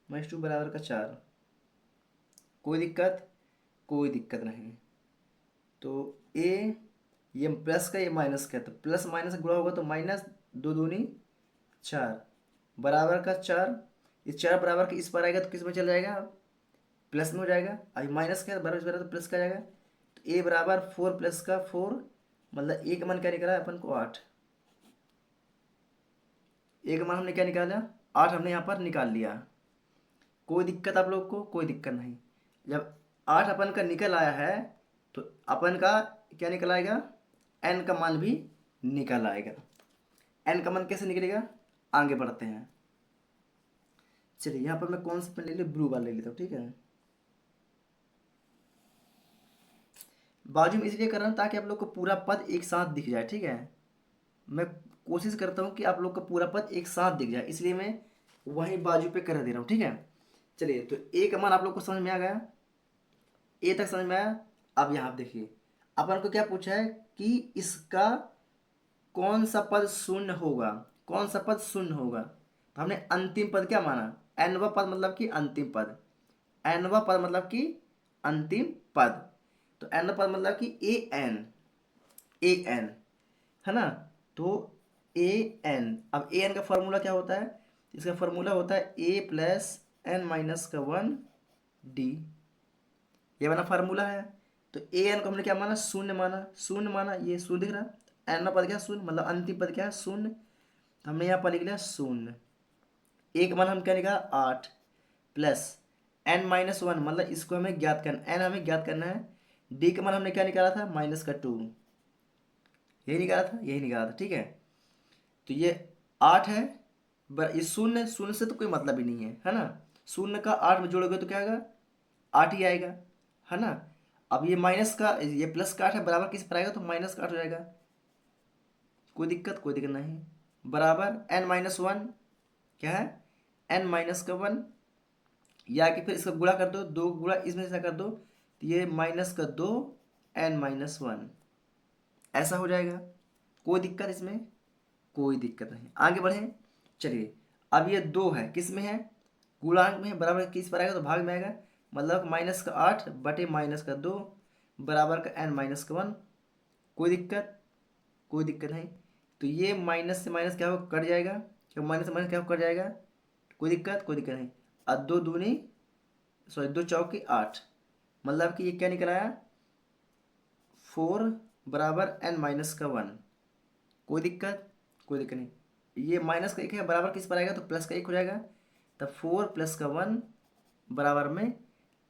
-2 बराबर का 4। कोई दिक्कत? कोई दिक्कत नहीं। तो ए ये प्लस का ये माइनस का है, तो प्लस माइनस गुणा होगा तो माइनस, दो दूनी चार, बराबर का चार, इस चार बराबर के इस पर आएगा तो किस में चल जाएगा, प्लस में हो जाएगा। अभी माइनस का है बराबर इस बराबर तो प्लस का जाएगा, तो ए बराबर फोर प्लस का फोर, मतलब ए का मान क्या निकला है अपन को आठ। ए का मान हमने क्या निकाला, आठ हमने यहाँ पर निकाल लिया। कोई दिक्कत आप लोग को, कोई दिक्कत नहीं। जब आठ अपन का निकल आया है तो अपन का क्या निकल आएगा, एन का मान भी निकल आएगा। एन का मान कैसे निकलेगा, आगे बढ़ते हैं। चलिए यहाँ पर मैं कौन सा पेन ले लिया, ब्लू वाला ले लेता हूँ, ठीक है। बाजू में इसलिए कर रहा हूँ ताकि आप लोग को पूरा पद एक साथ दिख जाए, ठीक है। मैं कोशिश करता हूँ कि आप लोग का पूरा पद एक साथ दिख जाए, इसलिए मैं वहीं बाजू पे कर दे रहा हूँ, ठीक है। चलिए तो ए का मान आप लोग को समझ में आ गया, ए तक समझ में आया। अब यहाँ देखिए अपन को क्या पूछा है कि इसका कौन सा पद शून्य होगा, कौन सा पद शून्य होगा। तो हमने अंतिम पद क्या माना, एनवा पद मतलब कि अंतिम पद, एनवा पद मतलब कि अंतिम पद। तो एन पद मतलब कि ए एन, ए एन है ना। तो ए एन, अब ए एन का फॉर्मूला क्या होता है, इसका फॉर्मूला होता है ए प्लस एन माइनस का वन डी, ये वाला फार्मूला है। तो ए एन को हमने क्या माना, शून्य माना, शून्य माना, ये शून्य दिख रहा, एन पद क्या शून्य, मतलब अंतिम पद क्या है शून्य, तो हमने यहाँ पर लिख लिया शून्य। एक मान हम क्या निकाला आठ, प्लस एन माइनस वन, मतलब इसको हमें ज्ञात करना, एन हमें ज्ञात करना है। डी का मान हमने क्या निकाला था, माइनस का टू, यही निकाला था, यही निकाला था, ठीक है। तो ये आठ है, ये शून्य, शून्य से तो कोई मतलब ही नहीं है ना। शून्य का आठ में जोड़ोगे तो क्या आएगा, आठ ही आएगा, है ना। अब ये माइनस का, ये प्लस का आठ है, बराबर किस पर आएगा, तो माइनस का आठ हो जाएगा। कोई दिक्कत, कोई दिक्कत नहीं। बराबर एन माइनस वन, क्या है, एन माइनस का वन, या कि फिर इसका गुणा कर दो, दो गुणा इसमें से कर दो, तो ये माइनस का दो एन माइनस वन, ऐसा हो जाएगा। कोई दिक्कत इसमें, कोई दिक्कत नहीं, आगे बढ़े। चलिए अब ये दो है, किस में है, गुणांक में है, बराबर किस पर आएगा, तो भाग में आएगा, मतलब माइनस का आठ बटे माइनस का दो, बराबर का एन माइनस का वन। कोई दिक्कत, कोई दिक्कत नहीं। तो ये माइनस से माइनस क्या होगा, कट जाएगा, क्या माइनस से माइनस क्या होगा, कट जाएगा। कोई दिक्कत, कोई दिक्कत नहीं। अब दो दूनी, सॉरी दो चौकी आठ, मतलब कि ये क्या निकल आया, फोर बराबर एन माइनस का वन। कोई दिक्कत, कोई दिक्कत नहीं। ये माइनस का एक है, बराबर किस पर आएगा, तो प्लस का एक हो जाएगा, तब फोर प्लस का वन बराबर में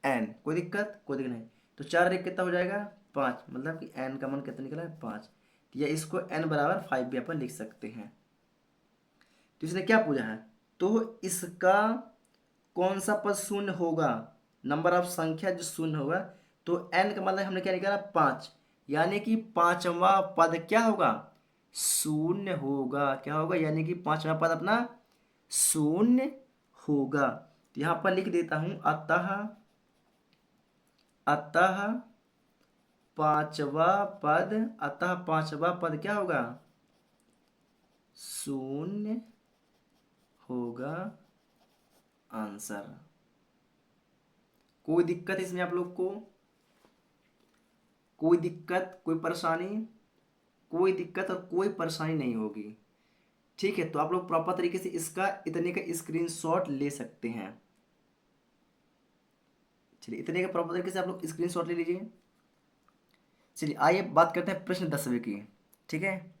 एन। कोई दिक्कत, कोई दिक्कत नहीं। तो चार एक कितना हो जाएगा, पाँच, मतलब कि एन का मान कितना निकला है, पाँच। या इसको एन बराबर फाइव भी अपन लिख सकते हैं। तो इसने क्या पूछा है, तो इसका कौन सा पद शून्य होगा, नंबर ऑफ संख्या जो शून्य होगा। तो एन का मतलब हमने क्या निकाला, पाँच, यानी कि पांचवा पद क्या होगा, शून्य होगा। क्या होगा, यानी कि पांचवा पद अपना शून्य होगा। तो यहां पर लिख देता हूं, अतः, अतः पांचवा पद, अतः पांचवा पद क्या होगा, शून्य होगा आंसर। कोई दिक्कत इसमें आप लोग को, कोई दिक्कत, कोई परेशानी, कोई दिक्कत और कोई परेशानी नहीं होगी, ठीक है। तो आप लोग प्रॉपर तरीके से इसका इतने का स्क्रीनशॉट ले सकते हैं। चलिए इतने का प्रॉपर तरीके से आप लोग स्क्रीनशॉट ले लीजिए। चलिए आइए बात करते हैं प्रश्न 10वें की, ठीक है।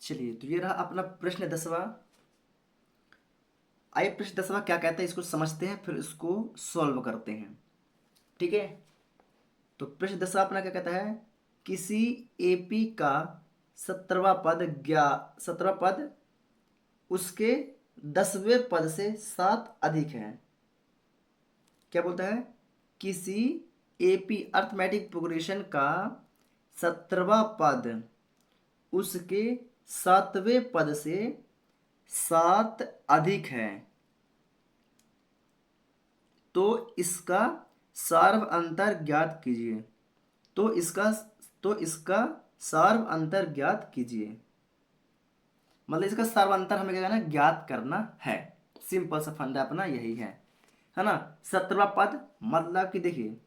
चलिए तो ये रहा अपना प्रश्न 10वां। आइए प्रश्न 10वां क्या कहता है, इसको समझते हैं फिर इसको सॉल्व करते हैं, ठीक है। तो प्रश्न 10वां अपना क्या कहता है, किसी एपी का 17वां पद 17वां पद उसके 10वें पद से 7 अधिक है। क्या बोलता है, किसी एपी अर्थमेटिक प्रोग्रेशन का 17वां पद उसके 7वें पद से 7 अधिक है, तो इसका सार्व अंतर ज्ञात कीजिए। तो इसका, तो इसका सार्व अंतर ज्ञात कीजिए, मतलब इसका सार्व अंतर हमें क्या करना है, ज्ञात करना है। सिंपल सा फंडा अपना यही है ना। 17वां पद मतलब कि देखिए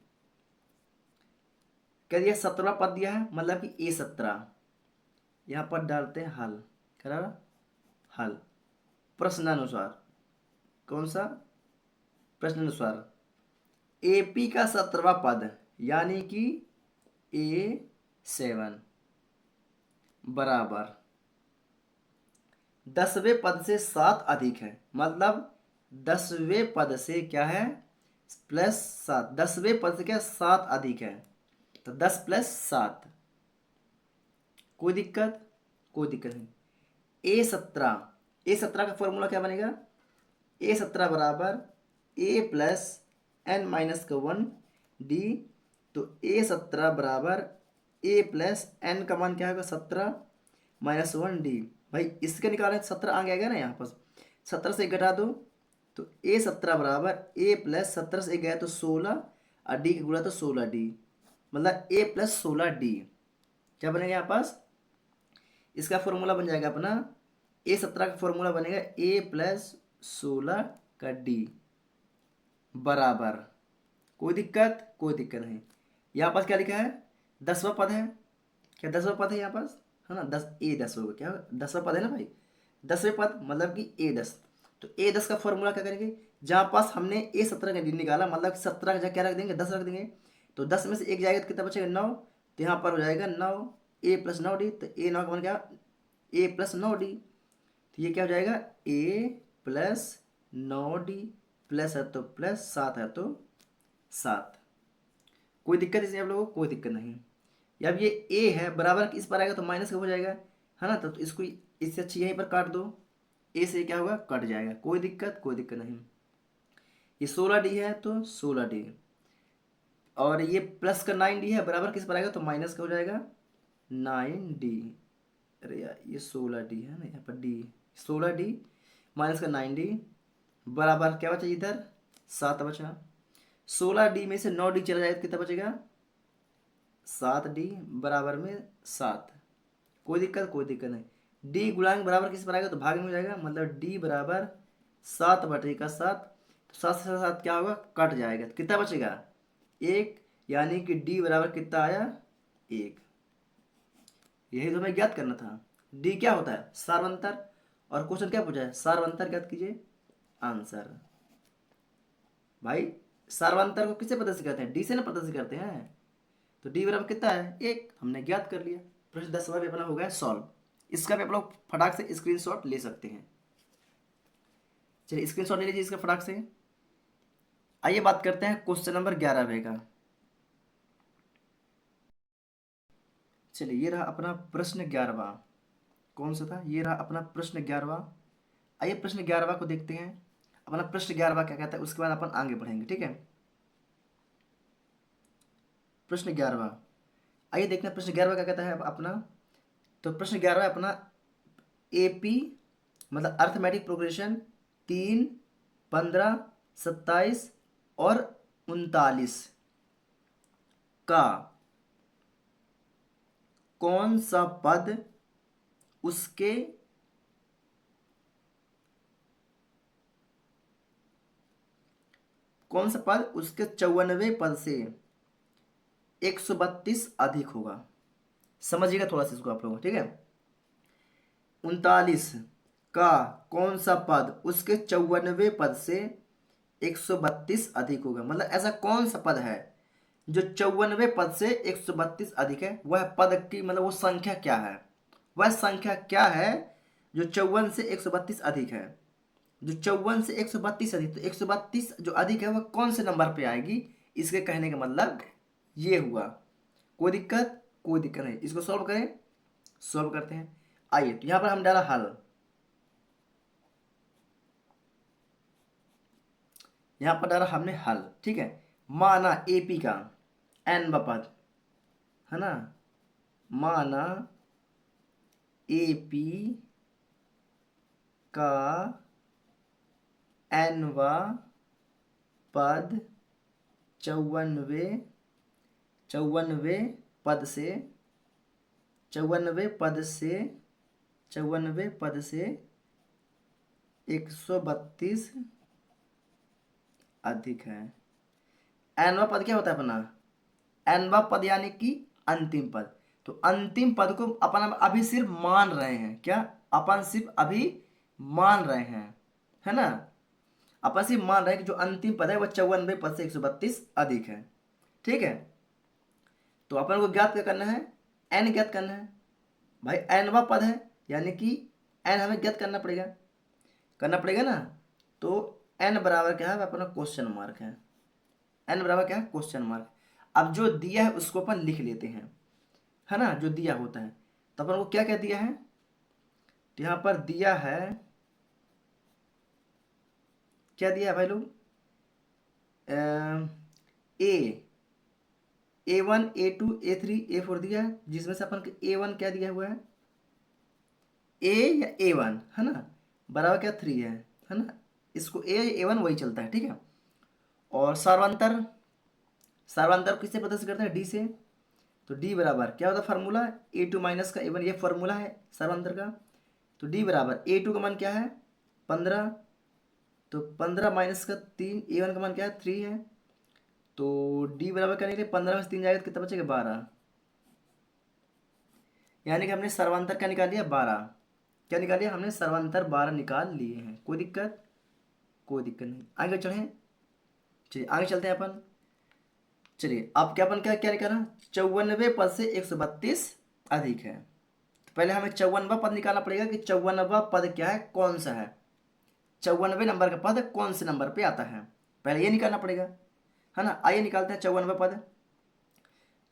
क्या दिया, 17वां पद दिया है, मतलब कि A17। यहाँ पर डालते हैं हल, क्या डाला, हल प्रश्नानुसार। कौन सा, प्रश्नानुसार। AP का 17वां पद यानी कि A7 बराबर 10वें पद से 7 अधिक है, मतलब 10वें पद से क्या है, +7, 10वें पद से क्या 7 अधिक है, तो 10 + 7। कोई दिक्कत, कोई दिक्कत नहीं। A17 का फॉर्मूला क्या बनेगा, A17 बराबर A+n-1 D। तो A17 बराबर A+n का मान क्या होगा, 17-1D। भाई इसके निकालें 17 आ गया ना यहाँ पर, 17 से 1 घटा दो, तो A17 बराबर A+17 से 1 गया तो 16, और D का गुणा तो 16D, मतलब A+16D। क्या बनेगा यहाँ पास, इसका फॉर्मूला बन जाएगा अपना, A17 का फॉर्मूला बनेगा A+16 का D बराबर, कोई दिक्कत, कोई दिक्कत नहीं। यहाँ पास क्या लिखा है, 10वां पद है, क्या 10वां पद है यहाँ पास, है ना, 10 होगा, क्या 10वां पद है ना भाई, 10वें पद मतलब कि A10। तो A10 का फॉर्मूला क्या करेंगे, जहाँ पास हमने A17 का डी निकाला, मतलब 17 का जगह क्या रख देंगे, 10 रख देंगे, तो 10 में से 1 जाएगा तो कितना बचेगा, 9। तो यहाँ पर हो जाएगा 9, A+9D, तो A9 का बन गया A+9D। तो ये क्या हो जाएगा, A+9D, प्लस है तो प्लस, 7 है तो 7। कोई दिक्कत इसमें आप लोगों को, कोई दिक्कत नहीं। या अब ये A है बराबर इस पर आएगा तो माइनस का हो जाएगा, है ना, तो इसको इससे अच्छी यहीं पर काट दो, A से क्या होगा, कट जाएगा, कोई दिक्कत, कोई दिक्कत नहीं। ये 16D है तो 16D, और ये प्लस का 9D है बराबर किस पर आएगा, तो माइनस का हो जाएगा 9D। अरे यार ये 16D है ना, यहाँ पर D, 16D माइनस का 9D बराबर क्या बचा इधर, 7 बचा। 16D में से 9D चला जाएगा तो कितना बचेगा, 7D बराबर में 7। कोई दिक्कत, कोई दिक्कत नहीं। D गुणांक बराबर किस पर आएगा, तो भाग में हो जाएगा, मतलब D बराबर 7/7। तो 7 से 7 क्या होगा, कट जाएगा, तो कितना बचेगा, 1, यानी कि D बराबर कितना आया, 1। यही तो हमें ज्ञात करना था। डी क्या होता है, सार्वंतर, और क्वेश्चन क्या पूछा है, सार्वंतर ज्ञात कीजिए, आंसर। भाई सार्वंतर को किससे पता से करते हैं, डी से ना पता से करते हैं। तो डी बराबर कितना है, 1, हमने ज्ञात कर लिया। प्रश्न 10वां भी अपना हो गया सॉल्व। इसका भी आप लोग फटाक से स्क्रीनशॉट ले सकते हैं। चलिए स्क्रीनशॉट ले लीजिए इसका फटाक से। आइए बात करते हैं क्वेश्चन नंबर 11 का। चलिए ये रहा अपना प्रश्न 11वां। कौन सा था, ये रहा अपना प्रश्न 11वां। आइए प्रश्न 11वां को देखते हैं, अपना प्रश्न 11वां क्या कहता है, उसके बाद अपन आगे बढ़ेंगे, ठीक है। प्रश्न 11वां, आइए देखते हैं प्रश्न 11वां क्या कहता है अपना। तो प्रश्न 11वां अपना, AP मतलब अर्थमेटिक प्रोग्रेशन 3, 15, 27 और 39 का कौन सा पद उसके कौन सा पद उसके 54वें पद से 132 अधिक होगा। समझिएगा थोड़ा सा इसको आप लोग, ठीक है। 39 का कौन सा पद उसके 54वें पद से 132 अधिक होगा, मतलब ऐसा कौन सा पद है जो 54वें पद से 132 अधिक है, वह पद की मतलब वो संख्या क्या है, वह संख्या क्या है जो 54 से 132 अधिक है। जो 54 से 132 अधिक, तो 132 जो अधिक है वह कौन से नंबर पे आएगी, इसके कहने का मतलब ये हुआ। कोई दिक्कत, कोई दिक्कत नहीं। इसको सॉल्व करें, सॉल्व करते हैं। आइए तो यहां पर हम डाला हल, यहां पर डाला हमने हल, ठीक है। माना AP का n पद, है ना, माना AP का nवा पद 54वें 54वें पद से 54वें पद से 54वें पद से 132 अधिक है। nवा पद क्या होता है अपना, एनवा पद यानी कि अंतिम पद। तो अंतिम पद को अपन अभी सिर्फ मान रहे हैं, क्या अपन सिर्फ अभी मान रहे हैं, है ना, अपन सिर्फ मान रहे हैं कि जो अंतिम पद है वह 54वें पद से 132 अधिक है। ठीक है, तो अपन को ज्ञात क्या करना है, एन ज्ञात करना है। भाई एनवा पद है यानी कि एन हमें ज्ञात करना पड़ेगा ना। तो एन बराबर क्या है, अपना क्वेश्चन मार्क है। एन बराबर क्या है, क्वेश्चन मार्क। अब जो दिया है उसको अपन लिख लेते हैं, है ना, जो दिया होता है। तो अपन को क्या क्या दिया है, तो यहाँ पर दिया है, क्या दिया है भाई लोग, A1 A2 A3 A4 दिया है, जिसमें से अपन A1 क्या दिया हुआ है, A या A1, है ना, बराबर क्या 3 है ना, इसको A या A1 वही चलता है। ठीक है, और सार्वंतर, सार्वंतर किससे प्रदर्शित करते हैं, D से। तो D बराबर क्या होता है, फार्मूला A2 माइनस का A1, ये फार्मूला है सार्वंतर का। तो D बराबर A2 का मान क्या है 15, तो 15 माइनस का 3, A1 का मान क्या है 3 है। तो D बराबर क्या निकले, 15 में से 3 जाएगा तो कितना बचेगा 12, यानी कि हमने सर्वांतर क्या निकाल लिया 12। क्या निकाल लिया हमने, सर्वांतर 12 निकाल लिए हैं। कोई दिक्कत, कोई दिक्कत नहीं। आगे चढ़ें, चलिए आगे चलते हैं अपन। चलिए अब क्या अपन क्या क्या निकाला, 54वें पद से 132 अधिक है। तो पहले हमें 54वां पद निकालना पड़ेगा कि 54वां पद क्या है, कौन सा है, 54वें नंबर का पद कौन से नंबर पे आता है, पहले ये निकालना पड़ेगा, है ना। आइए निकालते हैं 54वां पद।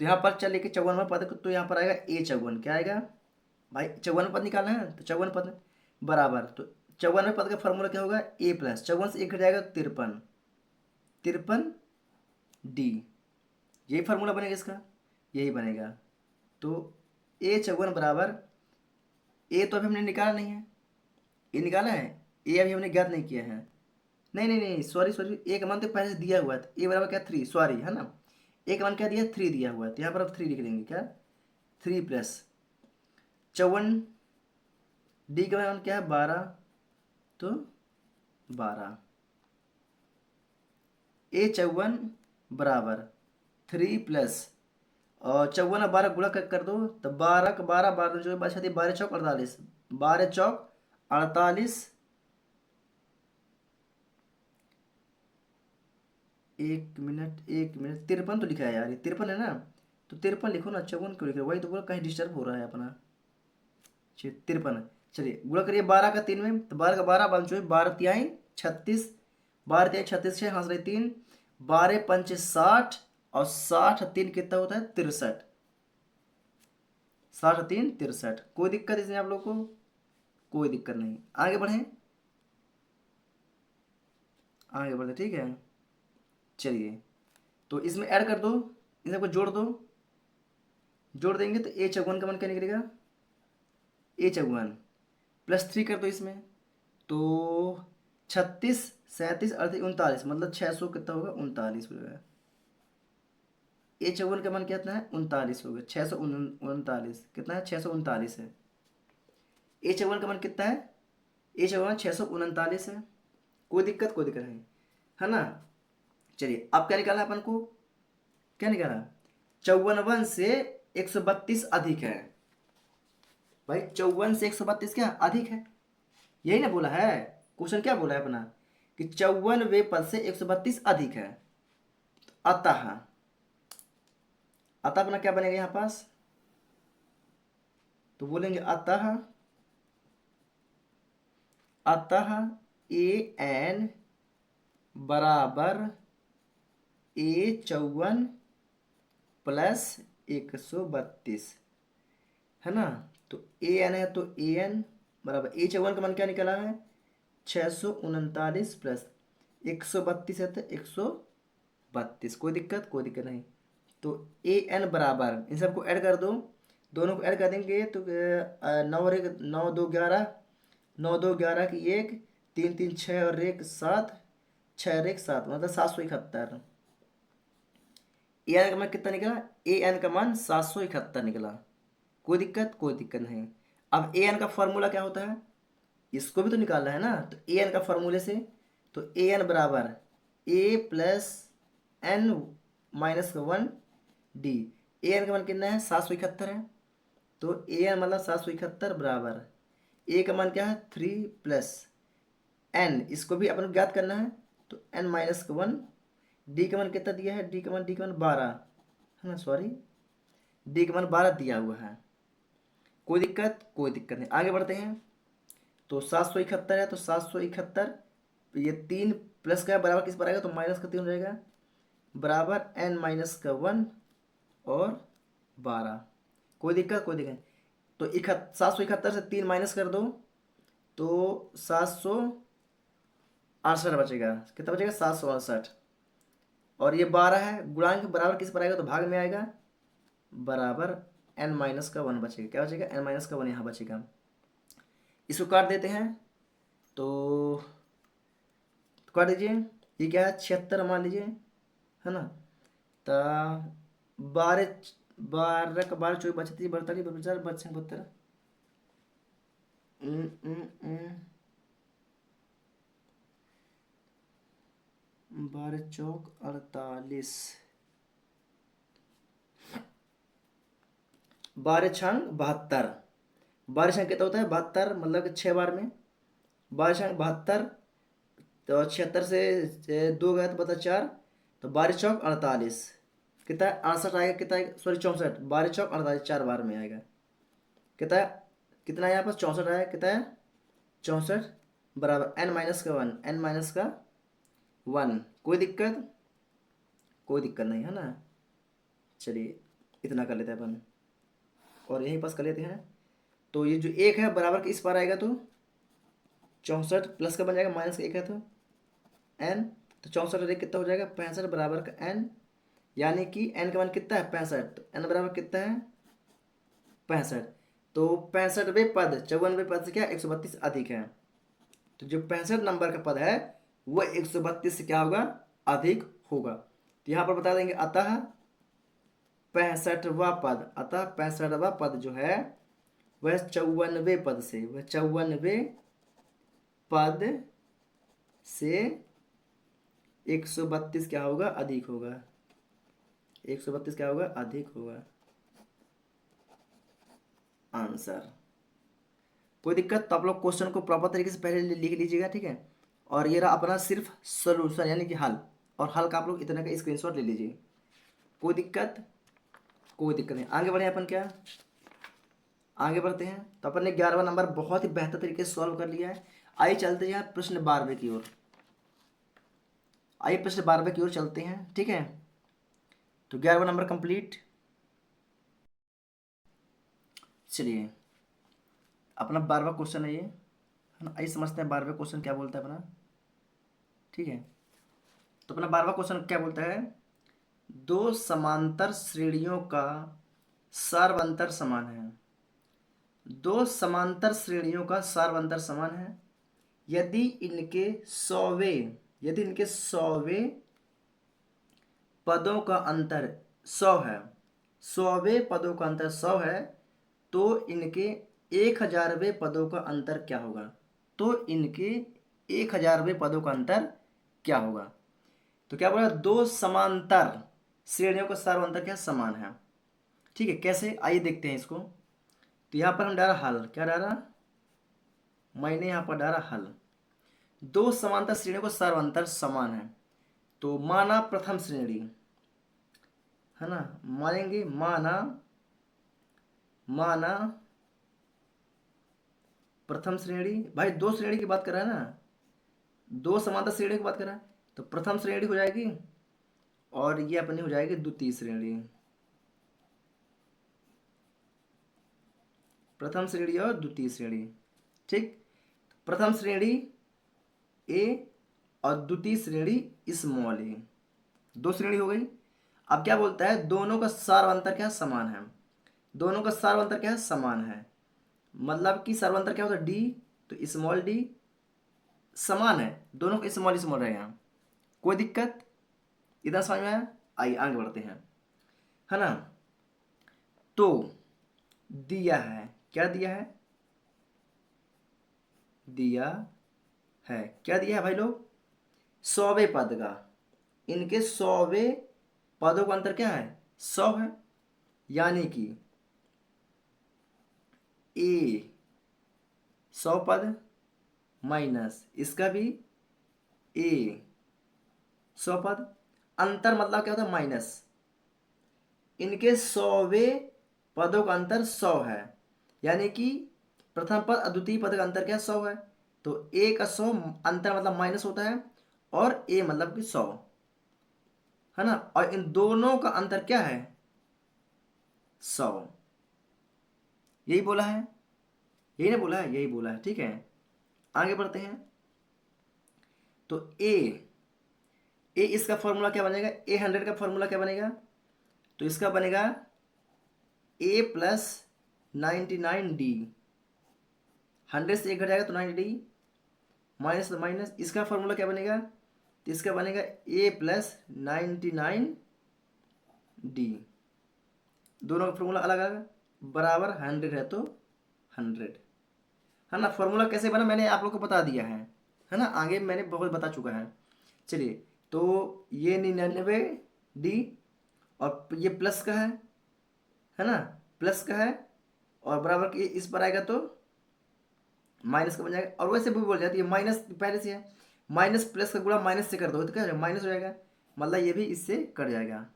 तो यहाँ पर चल लेके 54वां पद, तो यहाँ पर आएगा A54, क्या आएगा भाई, 54वां पद निकालना है तो 54वां पद बराबर, तो 54वें पद का फॉर्मूला क्या होगा, A प्लस 54 से 1 घट जाएगा 53, 53 D, यही फार्मूला बनेगा इसका, यही बनेगा। तो A54 बराबर, A तो अभी हमने निकाला नहीं है, ए निकाला है, ए अभी हमने ज्ञात नहीं किया है, नहीं नहीं नहीं सॉरी सॉरी, ए का मान तो पहले से दिया हुआ था, ए बराबर क्या 3, सॉरी, है ना, ए का मान क्या दिया 3 दिया हुआ है, तो यहाँ पर अब 3 लिख देंगे, क्या 3 प्लस 54, डी का मान क्या है 12, तो 12, A54 बराबर 3 प्लस, और 54 और 12 गुणा कर दो, तो 12 का 12, 12 जो बचा थी 12 चौक 48, 12 चौक 48, एक मिनट 53 तो लिखा है यार, ये 53 है ना, तो 53 लिखो ना, 54 क्यों लिख रहे हो, वही तो बोला कहीं डिस्टर्ब हो रहा है अपना। 53, चलिए गुणा करिए 12 का 3 में, तो 12 का 12, 12 तिहाई 36, 12 तिहाई 36 है, हंस रहे 3, 12 पंचे 60, और 60 3 कितना होता है 63, 60 3 63। कोई दिक्कत इसमें आप लोग को, कोई दिक्कत नहीं। आगे बढ़े, आगे बढ़े, ठीक है। चलिए तो इसमें ऐड कर दो, इन सबको जोड़ दो, जोड़ देंगे तो A54 का मान क्या निकलेगा, A54 प्लस 3 कर दो इसमें, तो 36 37 38 39, मतलब 600 कितना होगा 39 हो गया। A54 का मान कितना है 39 हो गया, 639 कितना है 639 है। A54 का मान कितना है, A54 639 है। कोई दिक्कत, कोई दिक्कत नहीं, है ना। चलिए अब क्या निकालना है अपन को, क्या निकाला, 54 से 132 अधिक है। भाई 54 से 132 क्या अधिक है, यही ना बोला है, क्वेश्चन क्या बोला है अपना कि 54वें पद से 132 अधिक है। अतः, अतः अपना क्या बनेगा यहाँ पास, तो बोलेंगे अतः, अतः AN बराबर A54 प्लस 132, है ना। तो AN है तो AN बराबर A54 का मान क्या निकला है 639 प्लस 132 है तो 132। कोई दिक्कत, कोई दिक्कत नहीं। तो AN बराबर, इन सबको ऐड कर दो, दोनों को ऐड कर देंगे तो 9 और 1 9 2 11, 9 2 11 की 1, 3 3 6 और 1 7, 6 और 1 7, मतलब 771। AN का मान कितना निकला, AN का मान 771 निकला। कोई दिक्कत, कोई दिक्कत नहीं। अब AN का फॉर्मूला क्या होता है, इसको भी तो निकालना है ना। तो AN का फॉर्मूले से, तो AN बराबर A plus N minus 1 D. A N का मान कितना है, 771 है। तो ए एन मतलब 771 बराबर ए का मान क्या है 3 प्लस एन, इसको भी अपन को ज्ञात करना है तो एन माइनस 1। डी का मान कितना दिया है, डी का मान 12 है ना, सॉरी डी का मान 12 दिया हुआ है। कोई दिक्कत, कोई दिक्कत नहीं, आगे बढ़ते हैं। तो 771 है तो 771 ये 3 प्लस का बराबर किस पर आएगा, तो माइनस का 3 रहेगा, बराबर एन माइनस का 1 और 12। कोई दिक्कत, कोई दिक्कत नहीं। तो 771 से 3 माइनस कर दो तो 768 बचेगा। कितना बचेगा, 768। और ये 12 है, गुणांक बराबर किस पर आएगा, तो भाग में आएगा, बराबर एन माइनस का 1 बचेगा। क्या बचेगा, एन माइनस का 1 यहाँ बचेगा। इसको काट देते हैं तो काट दीजिए। ये क्या है 76 मान लीजिए, है ना। तो 12 12 का 12 24 बचती 42 42 बच्चे 72। 12 चौक 48, 12 छंग 72। 12 छंग कितना होता है 72, मतलब कि 6 बार में 12 छंग 72। तो 76 से 2 गया तो बता 4, तो 12 चौक 48 कितना है 68 आएगा, कितना सॉरी 64, 12 चौक 48 4 बार में आएगा। कितना है, कितना है यहाँ पर 64 आया, कितना है 64, बराबर एन माइनस का 1, एन माइनस का 1। कोई दिक्कत, कोई दिक्कत नहीं है ना। चलिए इतना कर लेते हैं अपन और यहीं पास कर लेते हैं। तो ये जो एक है बराबर के इस पार आएगा तो 64 प्लस का बन जाएगा, माइनस का 1 है तो एन, तो 64 और 1 कितना हो जाएगा 65 बराबर का एन, यानी कि एन का मान कितना है 65, तो एन बराबर कितना है 65। तो 65वें पद 54वें पद से क्या 132 अधिक है, तो जो 65 नंबर का पद है वो 132 से क्या होगा, अधिक होगा। तो यहाँ पर बता देंगे अतः 65वां पद, अतः 65वां पद जो है वह 54वें पद से, वह 54वें पद से 132 क्या होगा, अधिक होगा। 132 क्या होगा, अधिक होगा। आंसर। कोई दिक्कत, तो आप लोग क्वेश्चन को प्रॉपर तरीके से पहले लिख लीजिएगा, ठीक है। और ये रहा अपना सिर्फ सोल्यूशन यानी कि हल, और हल का आप लोग इतना का स्क्रीनशॉट ले लीजिए। कोई दिक्कत, कोई दिक्कत नहीं, आगे बढ़े अपन क्या, आगे बढ़ते हैं। तो अपन ने 11वां नंबर बहुत ही बेहतर तरीके से सॉल्व कर लिया है। आइए चलते हैं प्रश्न 12वें की ओर, आइए प्रश्न 12वें की ओर चलते हैं, ठीक है। तो 11वां नंबर कंप्लीट। चलिए अपना 12वां क्वेश्चन है ये, है ना। आइए समझते हैं 12वें क्वेश्चन क्या बोलता है अपना, ठीक है। तो अपना 12वां क्वेश्चन क्या बोलता है, दो समांतर श्रेणियों का सार्वंतर समान है। दो समांतर श्रेणियों का सार्वंतर समान है यदि इनके 100वें पदों का अंतर 100 है, 100वें पदों का अंतर 100 है, तो इनके 1000वें पदों का अंतर क्या होगा। तो इनके 1000वें पदों का अंतर क्या होगा। तो क्या बोला, दो समांतर श्रेणियों का सार्वंतर क्या समान है, ठीक है। कैसे, आइए देखते हैं इसको। तो यहाँ पर हम डाला हल, क्या डाला, मैंने यहाँ पर डाला हल। दो समांतर श्रेणियों को सार्वंतर समान है, तो माना प्रथम श्रेणी, है ना, मानेंगे माना, माना प्रथम श्रेणी, भाई दो श्रेणी की बात कर रहा है ना, दो समांतर श्रेणी की बात कर रहा है, तो प्रथम श्रेणी हो जाएगी और ये अपनी हो जाएगी द्वितीय श्रेणी। प्रथम श्रेणी और द्वितीय श्रेणी, ठीक। प्रथम श्रेणी ए और द्वितीय श्रेणी स्मॉल ए, दो श्रेणी हो गई। अब क्या बोलता है, दोनों का सार्वंतर क्या समान है, दोनों का सार्वंतर क्या है समान है, मतलब कि सार्वंतर क्या होता है डी, तो स्मॉल डी समान है, दोनों का स्मॉल स्मॉल रहेगा। कोई दिक्कत, इतना समझ में आया। आइए आगे बढ़ते हैं, है ना। तो दिया है, क्या दिया है, दिया है, क्या दिया है भाई लोग, 100वें पद का, इनके 100वें पदों का अंतर क्या है 100 है, यानी कि ए 100 पद माइनस इसका भी ए 100 पद। अंतर मतलब क्या होता है? माइनस। इनके 100वें पदों का अंतर 100 है, यानी कि प्रथम पद और द्वितीय पद का अंतर क्या है? 100 है। तो ए का 100 अंतर मतलब माइनस होता है, और ए मतलब कि 100 है ना। और इन दोनों का अंतर क्या है? 100। यही बोला है, यही ना बोला है, यही बोला है। ठीक है, आगे बढ़ते हैं। तो ए इसका फॉर्मूला क्या बनेगा? ए 100 का फॉर्मूला क्या बनेगा? तो इसका बनेगा ए प्लस 99 डी। 100 से एक घट जाएगा तो 90 डी, माइनस तो माइनस। इसका फॉर्मूला क्या बनेगा? तो इसका बनेगा ए प्लस 99 डी। दोनों का फॉर्मूला अलग अलग, बराबर 100 है तो 100 है ना। फॉर्मूला कैसे बना मैंने आप लोग को बता दिया है ना, आगे मैंने बहुत बता चुका है। चलिए, तो ये 99 डी, और ये प्लस का है ना, प्लस का है, और बराबर के इस पर आएगा तो माइनस का बन जाएगा। और वैसे भी बोल जाती है माइनस पहले से है, माइनस प्लस का गुणा माइनस से कर दो तो क्या हो जाएगा? माइनस हो जाएगा, मतलब ये भी इससे कट जाएगा।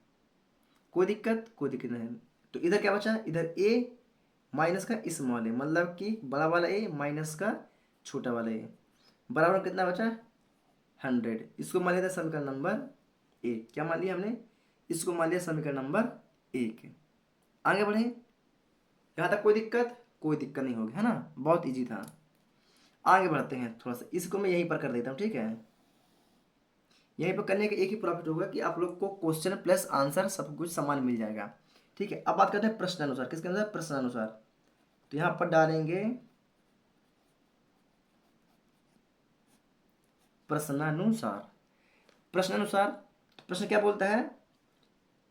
कोई दिक्कत? कोई दिक्कत नहीं। तो इधर क्या बचा? इधर ए माइनस का स्मॉल ए, मतलब कि बड़ा वाला ए माइनस का छोटा वाला ए, बराबर कितना बचा? 100। इसको मान लिया था समीकरण नंबर 1। क्या मान लिया हमने? इसको मान लिया समीकरण नंबर 1। आगे बढ़े, यहाँ तक कोई दिक्कत? कोई दिक्कत नहीं होगी, है ना, बहुत इजी था। आगे बढ़ते हैं थोड़ा सा, इसको मैं यहीं पर कर देता हूँ। ठीक है, यहीं पर करने का एक ही प्रॉफिट होगा कि आप लोग को क्वेश्चन प्लस आंसर सब कुछ समान मिल जाएगा। ठीक है, अब बात करते हैं प्रश्नानुसार। किसके अनुसार? प्रश्नानुसार। तो यहाँ पर डालेंगे प्रश्नानुसार। प्रश्नानुसार प्रश्न क्या बोलता है?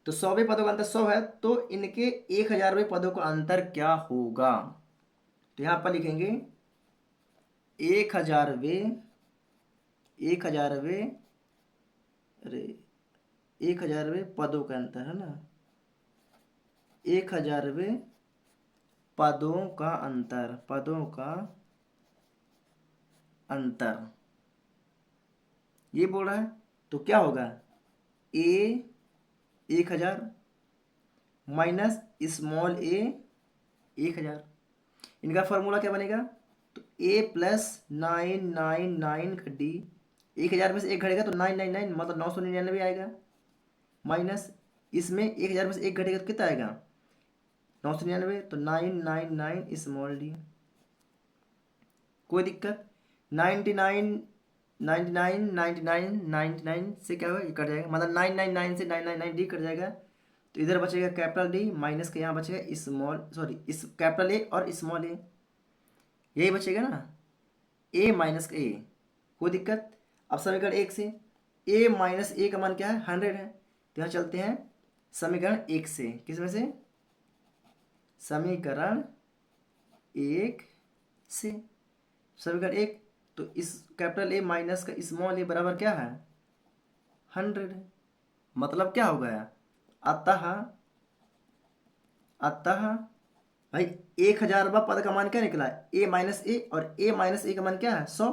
तो 100वें पदों का अंतर 100 है, तो इनके 1000वें पदों का अंतर क्या होगा? तो यहाँ पर लिखेंगे 1000वें 1000वें अरे 1000वें पदों का अंतर, है ना, 1000वें पदों का अंतर, पदों का अंतर ये बोल रहा है। तो क्या होगा? ए 1000 माइनस स्मॉल ए 1000, इनका फॉर्मूला क्या बनेगा? तो ए प्लस 999 डी। 1000 में से एक घटेगा तो 999, मतलब 999 आएगा, माइनस इसमें 1000 में से एक घटेगा तो कितना आएगा? 999, तो 999 स्मॉल डी। कोई दिक्कत? 99 99 99 99 से क्या होगा? ये कट जाएगा, मतलब 999 से 999 डी कट जाएगा। तो इधर बचेगा कैपिटल डी, माइनस के यहाँ बचेगा स्मॉल, सॉरी इस कैपिटल ए और स्मॉल ए, यही बचेगा ना, ए माइनस का ए। कोई दिक्कत? अब समीकरण 1 से ए माइनस ए का मान क्या है? 100 है। तो यहाँ चलते हैं समीकरण 1 से। किस में से? समीकरण 1 से। समीकरण 1, तो इस कैपिटल ए माइनस का स्मॉल ए बराबर क्या है? 100। मतलब क्या हो गया? अतः अतः भाई 1000वां पद का मान क्या निकला? ए माइनस ए, और ए माइनस ए का मान क्या है? 100।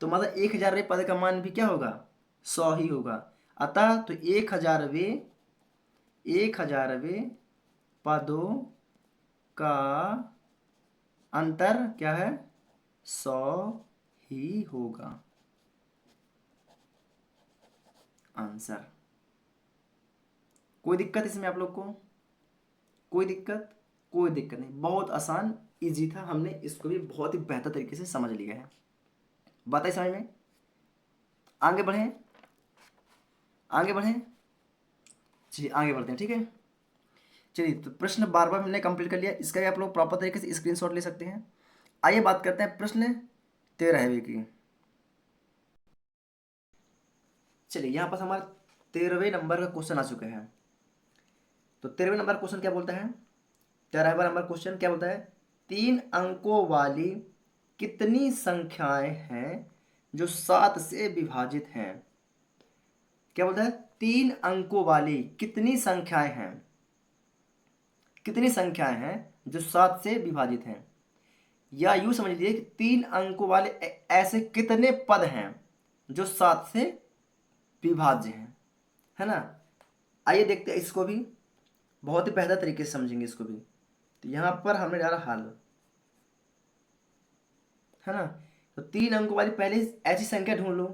तो मतलब 1000वें पद का मान भी क्या होगा? 100 ही होगा। अतः तो 1000वें पदों का अंतर क्या है? 100 ही होगा आंसर। कोई दिक्कत इसमें आप लोग को? कोई दिक्कत? कोई दिक्कत नहीं, बहुत आसान इजी था, हमने इसको भी बहुत ही बेहतर तरीके से समझ लिया है। बात है समझ में? आगे बढ़ें, आगे बढ़ें, चलिए आगे बढ़ते हैं। ठीक है, चलिए, तो प्रश्न बार बार हमने कंप्लीट कर लिया, इसका भी आप लोग प्रॉपर तरीके से स्क्रीनशॉट ले सकते हैं। आइए बात करते हैं प्रश्न 13वें की। चलिए, यहाँ पर हमारा 13वें नंबर का क्वेश्चन आ चुका है। तो 13वें नंबर क्वेश्चन क्या बोलता है? 13वां नंबर क्वेश्चन क्या बोलता है? 3 अंकों वाली कितनी संख्याएं हैं जो 7 से विभाजित हैं? क्या बोलता है? 3 अंकों वाली कितनी संख्याएं हैं कितनी संख्याएं हैं जो 7 से विभाजित हैं, या यूं समझ लीजिए कि 3 अंकों वाले ऐसे कितने पद हैं जो 7 से विभाज्य हैं, है ना। आइए देखते हैं इसको भी, बहुत ही बेहतर तरीके से समझेंगे इसको भी। तो यहाँ पर हमने डाला हल, है ना। तो 3 अंकों वाली पहले ऐसी संख्या ढूंढ लो,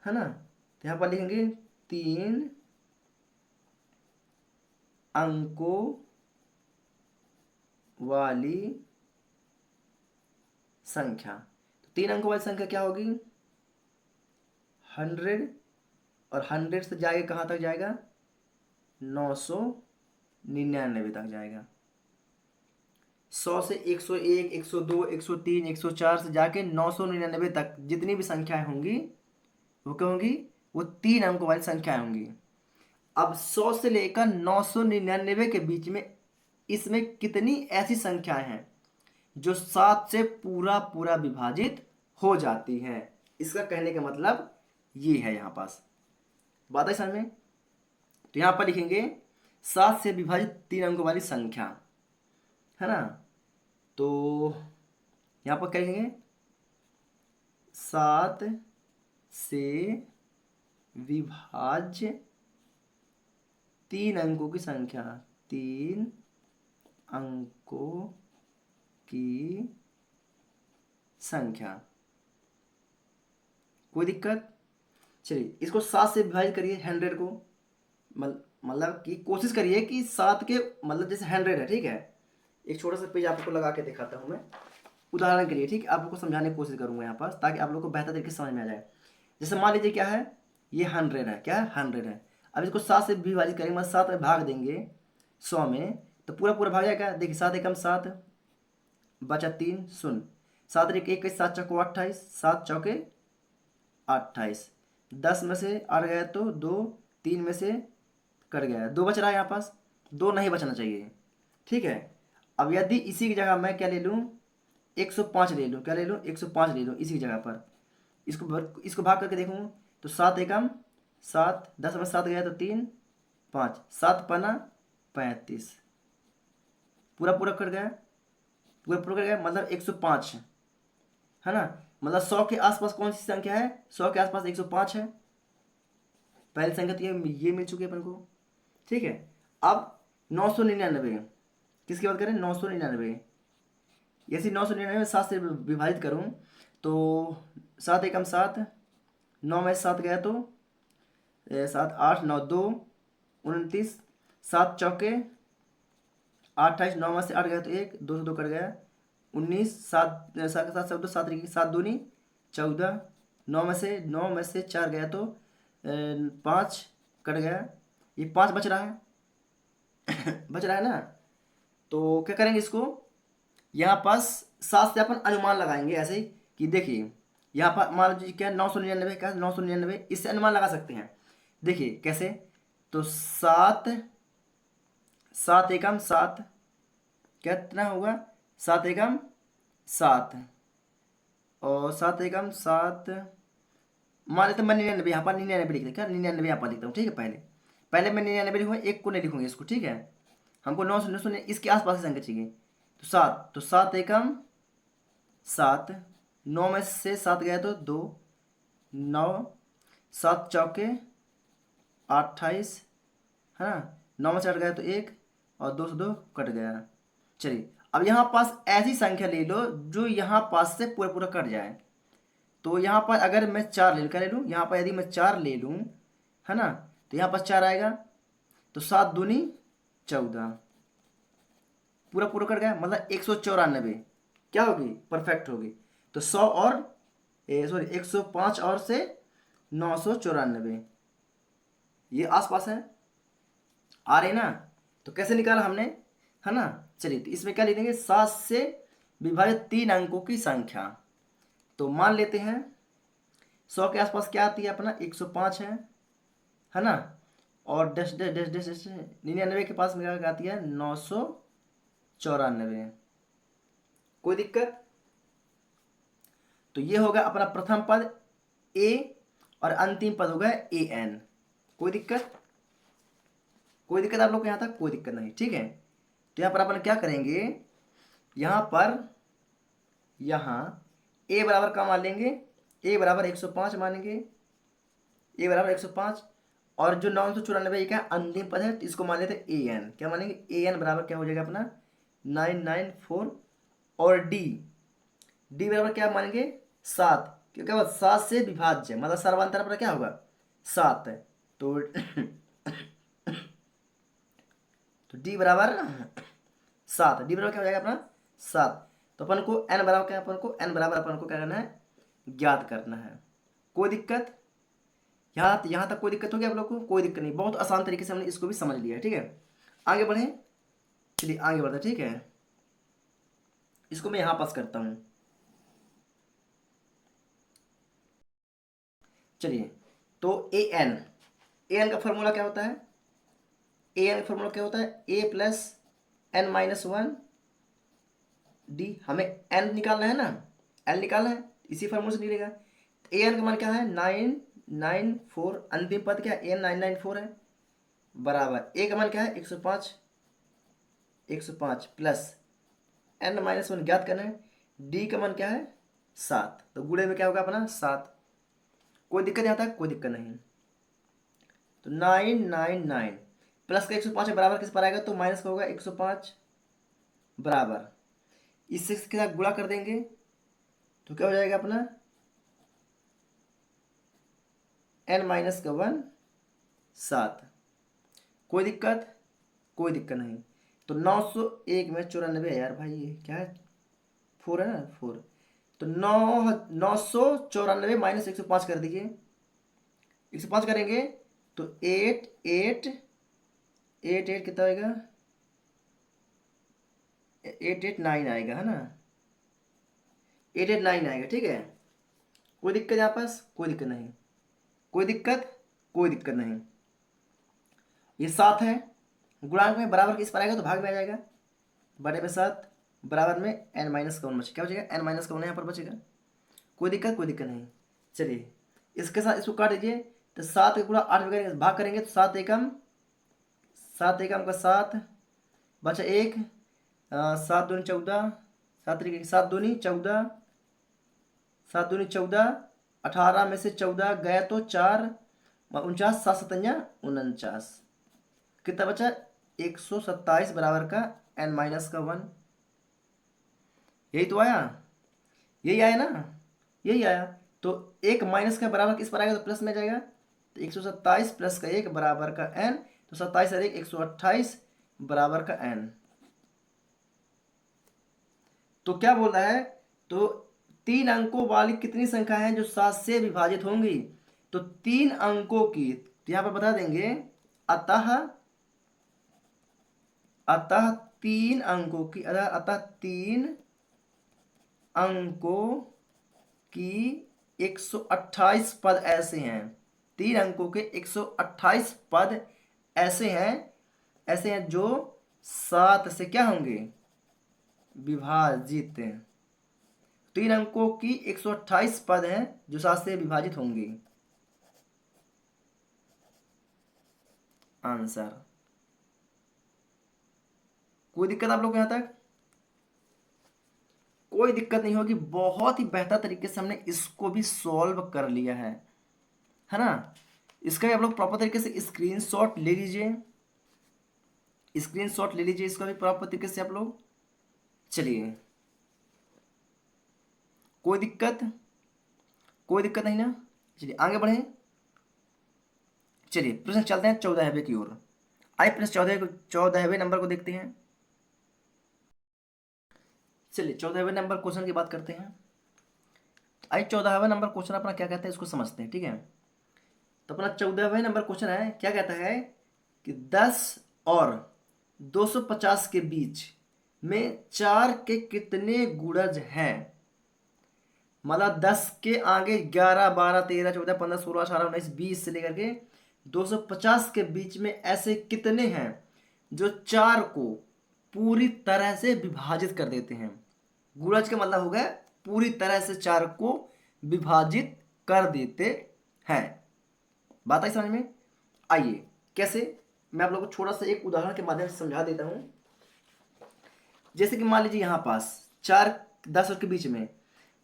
है ना। तो यहाँ पर लिखेंगे 3 अंकों वाली संख्या। तो 3 अंकों वाली संख्या क्या होगी, 100, और 100 से जाएगा कहाँ तक जाएगा, 999 तक जाएगा। 100 से 101, 102, 103, 104 से जाके 999 तक जितनी भी संख्याएं होंगी वो क्या होंगी, वो 3 अंकों वाली संख्याएं होंगी। अब 100 से लेकर 999 के बीच में इसमें कितनी ऐसी संख्याएं हैं जो 7 से पूरा पूरा विभाजित हो जाती है। इसका कहने का मतलब ये है, यहाँ पास बात है समझ में। तो यहाँ पर लिखेंगे 7 से विभाजित 3 अंकों वाली संख्या, है ना। तो यहाँ पर क्या लिखेंगे, 7 से विभाज्य 3 अंकों की संख्या, 3 अंकों की संख्या। कोई दिक्कत, चलिए इसको 7 से विभाजित करिए 100 को, मतलब कि कोशिश करिए कि 7 के मतलब जैसे 100 है, ठीक है। एक छोटा सा पेज आपको लगा के दिखाता हूँ मैं उदाहरण के लिए, ठीक है। आपको समझाने की कोशिश करूँगा यहाँ पास, ताकि आप लोग को बेहतर तरीके से समझ में आ जाए। जैसे मान लीजिए क्या है, ये 100 है, क्या है 100 है। अब इसको 7 से विभाजित करेंगे, मतलब 7 में भाग देंगे 100 में, तो पूरा पूरा भाग जाएगा। देखिए 7 एकम 7, बचा 3 शून्य, 7 एक 1, 7 चौको 28, 7 चौके 28, 10 में से 8 गया तो 2, 3 में से कट गया 2, बच रहा है यहाँ पास, 2 नहीं बचना चाहिए, ठीक है। अब यदि इसी की जगह मैं क्या ले लूँ, 105 ले लूँ, क्या ले लूँ, 105 ले लूँ इसी की जगह पर। इसको भाग करके देखूँ तो 7 एकम 7, 10 में 7 गया तो 3, 5, 7 पना 35, पूरा पूरा कट गया, पूरा पूरा कट गया, मतलब 105, है ना। मतलब 100 के आसपास कौन सी संख्या है, 100 के आसपास 105 है। पहली संख्या तो ये मिल चुकी है अपन को, ठीक है। अब 999 किसकी बात करें, 999, ऐसी 999 7 से विभाजित करूँ तो 7 एकम 7, 9 में 7 गया तो 7, 8, 9, 2, 29, 7 चौके 28, 9 में से 8 गया तो 1, 2 से 2 कट गया 19, 7 7 के साथ 7 7 दूनी 14, 9 में से 4 गया तो 5 कट गया, ये 5 बच रहा है बच रहा है ना। तो क्या करेंगे, इसको यहाँ पास 7 से अपन अनुमान लगाएंगे ऐसे ही कि देखिए यहाँ पर मान लीजिए क्या 999, क्या 999, इससे अनुमान लगा सकते हैं। देखिए कैसे, तो 7 एकम 7 कितना होगा, 7 एकम 7, और 7 एकम 7 मान लेते मैं 99, यहाँ पर 99 लिखते, क्या 99 यहाँ पर लिखता हूँ, ठीक है। पहले मैं 99 लिखूँगा, एक को नहीं लिखूँगी इसको, ठीक है। हमको 900 इसके आसपास की संख्या चाहिए। तो 7, तो 7 एकम 7, 9 में से 7 गया तो 2, 9, 7 चौके 28, है ना, 9 में से 8 गया तो 1, और 2 से 2 कट गया। चलिए अब यहाँ पास ऐसी संख्या ले लो जो यहाँ पास से पूरा पूरा कट जाए। तो यहाँ पर अगर मैं 4 ले लूँ, क्या ले लूँ, यहाँ पर यदि मैं 4 ले लूँ, है ना, तो यहाँ पर 4 आएगा, तो 7 दूनी 14, पूरा पूरा कट गया, मतलब 194 क्या होगी, परफेक्ट होगी। तो 100 और सॉरी 105 और से 994, ये आसपास है, आ रहे ना। तो कैसे निकाला हमने, है ना। चलिए तो इसमें क्या लिखेंगे, 7 से विभाजित 3 अंकों की संख्या। तो मान लेते हैं 100 के आसपास क्या आती है अपना, 105 है ना, और dash dash dash dash dash 99 के पास में क्या आती है, 994। कोई दिक्कत, तो ये होगा अपना प्रथम पद ए, और अंतिम पद होगा ए एन। कोई दिक्कत, कोई दिक्कत आप लोग को यहाँ तक, कोई दिक्कत नहीं, ठीक है। तो यहाँ पर अपन क्या करेंगे, यहाँ पर यहाँ ए बराबर का मान लेंगे, ए बराबर 105 मानेंगे, ए बराबर 105। और जो 994 का अंतिम पद है तो इसको मान लेते हैं ए एन। क्या मानेंगे, ए एन बराबर क्या हो जाएगा अपना 994। और डी, डी बराबर क्या मानेंगे 7, क्योंकि क्या 7 से विभाज्य मतलब सर्वांतर पर क्या होगा 7 है। तो तो डी बराबर 7, डी बराबर क्या हो जाएगा अपना 7। तो अपन को एन बराबर क्या, अपन को एन बराबर अपन को क्या करना है, ज्ञात करना है। कोई दिक्कत, यहाँ तक कोई दिक्कत हो गया आप लोग को, कोई दिक्कत नहीं, बहुत आसान तरीके से हमने इसको भी समझ लिया है। ठीक है, आगे बढ़े, चलिए आगे बढ़ते, ठीक है। इसको मैं यहाँ पास करता हूँ। चलिए, तो ए एन का फॉर्मूला क्या होता है, ए एन का फॉर्मूला क्या होता है, a plus n minus one d. हमें एन निकालना है ना, एन निकालना है, इसी फॉर्मूले से निकलेगा। ए एन का मान क्या है 994, अंतिम पद क्या है ए 994 है, बराबर ए का मान क्या है 105, 105 प्लस एन माइनस वन ज्ञात करना है, डी का मान क्या है 7। तो गुणे में क्या होगा अपना 7। कोई दिक्कत यहाँ तक, कोई दिक्कत नहीं। तो 999 प्लस का 105 बराबर किस पर आएगा, तो माइनस का होगा 105 बराबर, इससे इसके साथ गुणा कर देंगे तो क्या हो जाएगा अपना एन माइनस का 1 7। कोई दिक्कत, कोई दिक्कत नहीं। तो 901 में 94 है यार भाई, ये क्या है 4 है ना 4। तो 994 माइनस 105 कर दीजिए, 105 करेंगे तो 8 कितना आएगा 889 आएगा, है ना 889 आएगा। ठीक है, कोई दिक्कत यहाँ पास, कोई दिक्कत नहीं, कोई दिक्कत, कोई दिक्कत नहीं। ये 7 है, गुणांक में बराबर किस पर आएगा तो भाग में आ जाएगा, बड़े में 7 बराबर में एन माइनस का 1 बचेगा, क्या बचेगा एन माइनस का 1 यहाँ पर बचेगा। कोई दिक्कत, कोई दिक्कत नहीं। चलिए इसके साथ इसको काट दीजिए, तो 7 का गुणा 8 में करेंगे, भाग करेंगे तो 7 एकम, 7 एकम का 7 बचा 1, 7 दूनी 14, 7 दूनी 14, 7 दूनी 14, 18 में से 14 गया तो 4, 49, 7 सतंजा 49, कितना बचा 127 बराबर का एन माइनस का 1। यही तो आया, यही आया ना, यही आया। तो एक माइनस का बराबर किस पर आएगा तो प्लस में जाएगा, तो 127 प्लस का 1 बराबर का एन, तो 27 और 1 128 बराबर का एन। तो क्या बोल रहा है, तो 3 अंकों वाली कितनी संख्या है जो 7 से विभाजित होंगी, तो 3 अंकों की, तो यहां पर बता देंगे अतः, अतः 3 अंकों की, अतः 3 अंकों की 128 पद ऐसे हैं, 3 अंकों के 128 पद ऐसे हैं, ऐसे हैं जो 7 से क्या होंगे विभाजित। 3 अंकों की 128 पद हैं जो 7 से विभाजित होंगे। आंसर, कोई दिक्कत आप लोग को यहां तक, कोई दिक्कत नहीं होगी। बहुत ही बेहतर तरीके से हमने इसको भी सॉल्व कर लिया है ना। इसका भी आप लोग प्रॉपर तरीके से स्क्रीनशॉट ले लीजिए, स्क्रीनशॉट ले लीजिए इसका भी प्रॉपर तरीके से आप लोग। चलिए कोई दिक्कत, कोई दिक्कत नहीं ना। चलिए आगे बढ़े, चलिए प्रश्न चलते हैं 14वें की ओर। आइए प्रश्न 14वें नंबर को देखते हैं। चलिए 14वें नंबर क्वेश्चन की बात करते हैं। आइए 14वें नंबर क्वेश्चन अपना क्या कहता है इसको समझते हैं। ठीक है, तो अपना 14वें नंबर क्वेश्चन है, क्या कहता है कि 10 और 250 के बीच में 4 के कितने गुणज हैं। मतलब 10 के आगे 11, 12, 13, 14, 15, 16, 18, 19, 20 से लेकर के 250 के बीच में ऐसे कितने हैं जो 4 को पूरी तरह से विभाजित कर देते हैं। गुणज का मतलब हो गया पूरी तरह से 4 को विभाजित कर देते हैं। बात आई समझ में? आइए कैसे, मैं आप लोगों को छोटा सा एक उदाहरण के माध्यम से समझा देता हूं। जैसे कि मान लीजिए यहाँ पास 4 10 और के बीच में,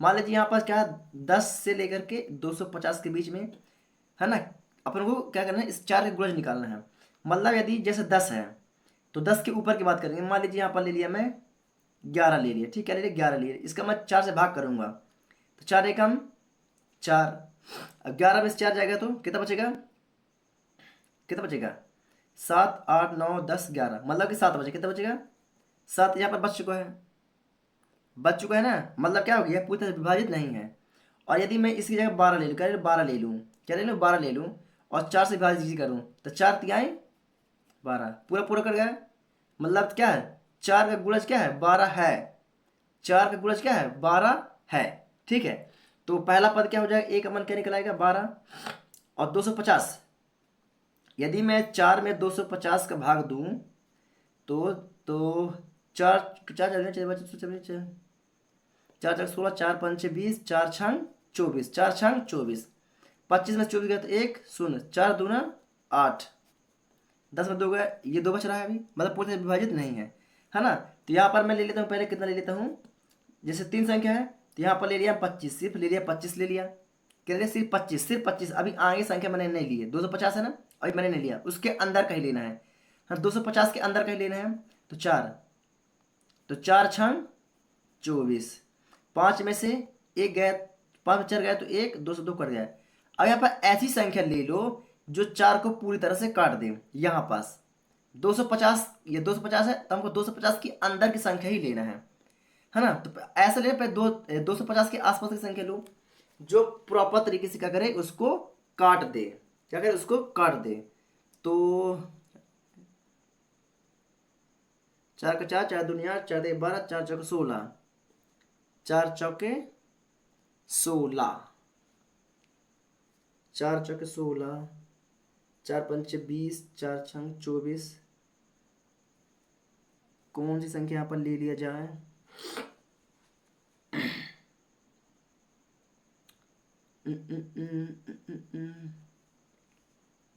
मान लीजिए यहाँ पास क्या है, 10 से लेकर के 250 के बीच में, है ना। अपन को क्या करना है, इस 4 का गुणज निकालना है। मतलब यदि जैसे 10 है तो 10 के ऊपर की बात करेंगे। मान लीजिए यहाँ पर ले लिया मैं 11 ले लिया, ठीक है, ले लिया 11 ले लिया, इसका मैं 4 से भाग करूंगा तो 4 एकम 4। अब 11 में से 4 जाएगा तो कितना बचेगा, कितना बचेगा, 7 8 9 10 11, मतलब कि 7 बचे, कितना बचेगा 7, यहाँ पर बच चुका है, बच चुका है ना। मतलब क्या हो गया, पूरी तरह से विभाजित नहीं है। और यदि मैं इसकी जगह 12 ले लूँ, क्या ले लूँ, 12 ले लूँ, क्या ले लूँ, 12 ले लूँ, और 4 से विभाजित इसी करूँ तो 4 तिहाई 12, पूरा पूरा कर गया। मतलब क्या है, 4 का गुणज क्या है, 12 है, 4 का गुणज क्या है, 12 है, ठीक है। तो पहला पद क्या हो जाएगा, एक अमन क्या निकल आएगा 12, और 250, यदि मैं 4 में 250 का भाग दूं तो 4 4 चार चार 16, 4 5 20, 4 छंग 24, 4 छंग 24, 25 में 24 गया तो 1 शून्य, 4 दूना 8, 10 में 2 गया, ये 2 बच रहा है अभी, मतलब पूरे से विभाजित नहीं है ना। तो यहाँ पर मैं ले लेता हूँ, पहले कितना ले लेता हूँ, जैसे 3 संख्या है तो यहाँ पर ले लिया 25, सिर्फ ले लिया 25 ले लिया, क्या ले लिया, सिर्फ 25, सिर्फ 25, अभी आगे संख्या मैंने नहीं ली है, 250 है ना, अभी मैंने नहीं लिया, उसके अंदर कहीं लेना है, हाँ 250 के अंदर कहीं लेना है। तो 4, तो 4 छंग 24, 5 में से 1 गया, 5 में 4 गया तो 1, 2 से 2 कट गया। अब यहाँ पर ऐसी संख्या ले लो जो 4 को पूरी तरह से काट दे। यहाँ पास 250, ये 250 है तो हमको 250 के अंदर की संख्या ही लेना है ना। तो ऐसे ले पे 250 के आसपास की संख्या लो जो प्रॉपर तरीके से क्या करे, उसको काट दे, क्या करे, उसको काट दे। तो 4 का 4, 4 दुनिया 4 दे 12, 4 चौके 16, 4 चौके 16, 4 चौके 16, 4 पंचे 20, 4 छंग 24, कौन सी संख्या यहाँ पर ले लिया जाए,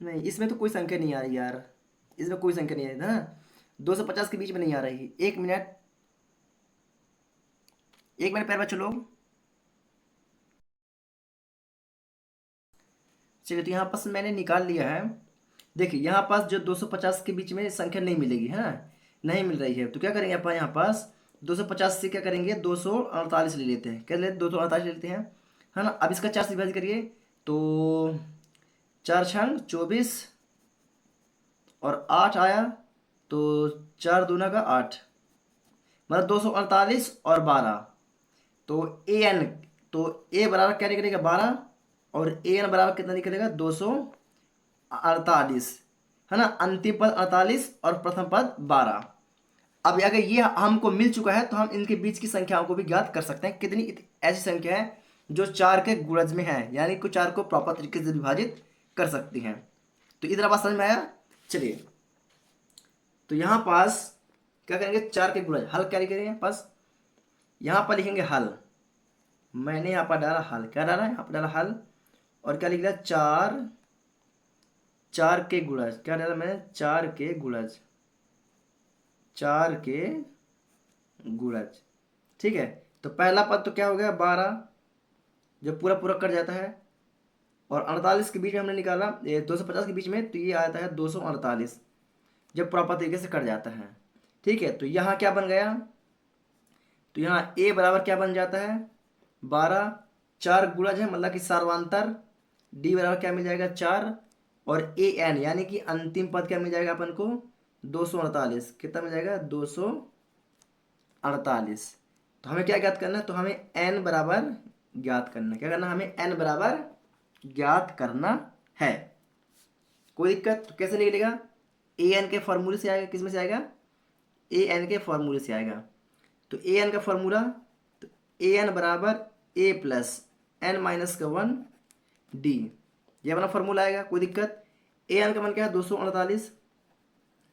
नहीं इसमें तो कोई संख्या नहीं आ रही यार, इसमें कोई संख्या नहीं आ रही ना, 250 के बीच में नहीं आ रही। 1 मिनट, 1 मिनट पैर बच्चों लोग। चलिए तो यहाँ पास मैंने निकाल लिया है। देखिए यहाँ पास जो 250 के बीच में संख्या नहीं मिलेगी, है ना, नहीं मिल रही है, तो क्या करेंगे अपन यहाँ पास 250 से क्या करेंगे, 248 ले लेते हैं, क्या लेते, 248 ले लेते हैं, है ना। अब इसका 4 से विभाजित करिए तो 4 छंग 24 और 8 आया तो 4 दूना का 8, मतलब 248 और 12, तो ए एन, तो ए बराबर क्या निकलेगा 12, और ए एन बराबर कितना निकलेगा 248, है ना। अंतिम पद 48 और प्रथम पद 12। अब अगर ये हमको मिल चुका है तो हम इनके बीच की संख्याओं को भी ज्ञात कर सकते हैं, कितनी ऐसी संख्या है जो 4 के गुणज में है, यानी कि 4 को प्रॉपर तरीके से विभाजित कर सकती हैं। तो इधर बात समझ में आया। चलिए तो यहाँ पास क्या करेंगे, 4 के गुणज हल क्या लिखेंगे पास, यहाँ पर लिखेंगे हल, मैंने यहाँ पर डाला हल, क्या डाला यहाँ पर डाला हल, और क्या लिख दिया 4, 4 के गुणज, क्या डाला मैंने 4 के गुणज, 4 के गुणज, ठीक है। तो पहला पद तो क्या हो गया 12, जो पूरा पूरा कट जाता है, और 48 के बीच में हमने निकाला, ये 250 के बीच में, तो ये आता है 248, जब प्रॉपर तरीके से कट जाता है, ठीक है। तो यहाँ क्या बन गया, तो यहाँ ए बराबर क्या बन जाता है 12, 4 गुणज है मतलब कि सर्वांतर, डी बराबर क्या मिल जाएगा 4, और ए एन यानी कि अंतिम पद क्या मिल जाएगा अपन को 248, कितना मिल जाएगा 248। तो हमें क्या ज्ञात करना है, तो हमें एन बराबर ज्ञात करना है, क्या करना है, हमें एन बराबर ज्ञात करना है। कोई दिक्कत, तो कैसे निकलेगा, ए एन के फॉर्मूले से आएगा, किस में से आएगा, ए एन के फॉर्मूले से आएगा। तो ए एन का फॉर्मूला, तो ए एन बराबर ए प्लस एन माइनस का 1 डी, ये अपना फॉर्मूला आएगा। कोई दिक्कत, ए एन का मान क्या है 248,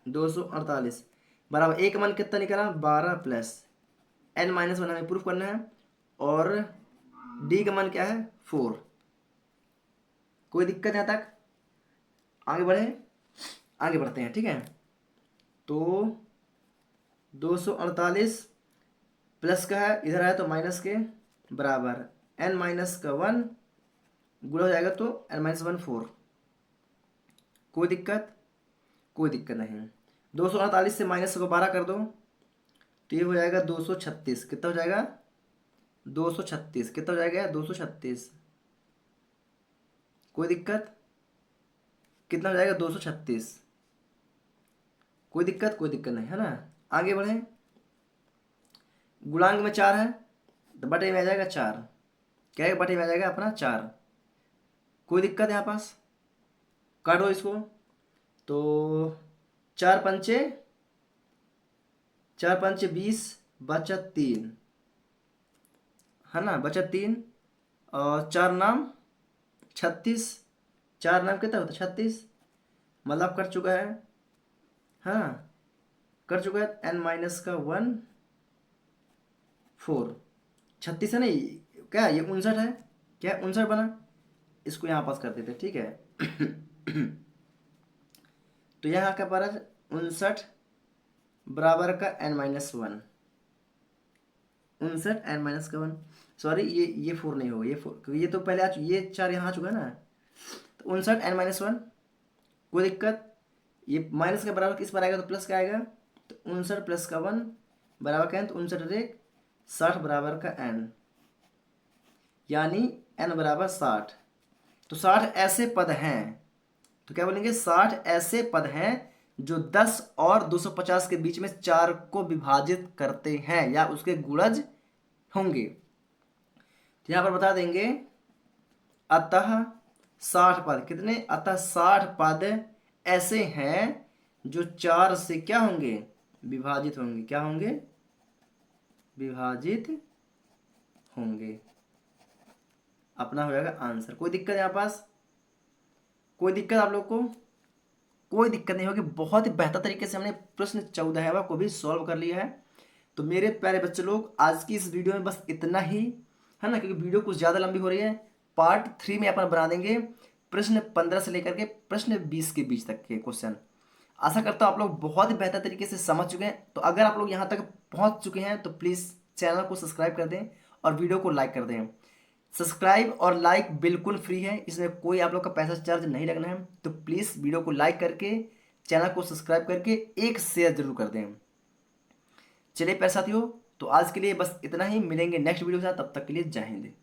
248 बराबर ए का मान कितना निकला 12 प्लस एन माइनस 1 हमें प्रूफ करना है, और डी का मान क्या है 4। कोई दिक्कत यहाँ तक, आगे बढ़े, आगे बढ़ते हैं, ठीक है। तो 248 प्लस का है, इधर है तो माइनस के बराबर n-1 गुणा हो जाएगा तो n-1 4। कोई दिक्कत? कोई दिक्कत नहीं। 248 से माइनस को 12 कर दो तो ये हो जाएगा 236। कितना हो जाएगा? 236। कितना हो जाएगा? 236। कोई दिक्कत? कितना हो जाएगा? 236। कोई दिक्कत? कोई दिक्कत नहीं है ना। आगे बढ़े। गुणांक में 4 है तो बटे में आ जाएगा 4। क्या है? बटे में आ जाएगा अपना 4। कोई दिक्कत यहाँ पास? काटो इसको तो 4 पंचे 20 बचा 3 है ना, बचा 3 और 4 नाम 36। 4 नाम कितना होता है? 36। मतलब कर चुका है, हाँ कर चुका है n-1 4। 36 है नहीं, क्या ये 59 है? क्या 59 बना? इसको यहाँ पास कर देते, ठीक है। तो यहाँ क्या पड़ा? 59 बराबर का n-1। 59 n-1। सॉरी ये 4 नहीं होगा, ये 4 क्योंकि ये तो पहले आ ये 4 यहाँ आ चुका है ना। तो 59 n-1। कोई दिक्कत? ये माइनस के बराबर किस पर आएगा? तो प्लस का आएगा। तो 59 प्लस का 1 बराबर का n, तो 59 60 बराबर का n, यानी n बराबर 60। तो 60 ऐसे पद हैं, तो क्या बोलेंगे? 60 ऐसे पद हैं जो 10 और 250 के बीच में 4 को विभाजित करते हैं या उसके गुणज होंगे। तो यहाँ पर बता देंगे अतः 60 पद कितने? अतः 60 पद ऐसे हैं जो 4 से क्या होंगे? विभाजित होंगे। क्या होंगे? विभाजित होंगे। अपना हो जाएगा आंसर। कोई दिक्कत यहाँ पास? कोई दिक्कत आप लोग को? कोई दिक्कत नहीं होगी। बहुत ही बेहतर तरीके से हमने प्रश्न 14वां को भी सॉल्व कर लिया है। तो मेरे प्यारे बच्चे लोग, आज की इस वीडियो में बस इतना ही है ना, क्योंकि वीडियो कुछ ज़्यादा लंबी हो रही है। पार्ट 3 में अपन बना देंगे प्रश्न 15 से लेकर के प्रश्न 20 के बीच तक के क्वेश्चन। आशा करता हूँ आप लोग बहुत ही बेहतर तरीके से समझ चुके हैं। तो अगर आप लोग यहाँ तक पहुँच चुके हैं तो प्लीज़ चैनल को सब्सक्राइब कर दें और वीडियो को लाइक कर दें। सब्सक्राइब और लाइक बिल्कुल फ्री है, इसमें कोई आप लोग का पैसा चार्ज नहीं लगना है। तो प्लीज़ वीडियो को लाइक करके चैनल को सब्सक्राइब करके एक शेयर जरूर कर दें। चलिए प्यारे साथियों, तो आज के लिए बस इतना ही। मिलेंगे नेक्स्ट वीडियो के साथ, तब तक के लिए जय हिंद।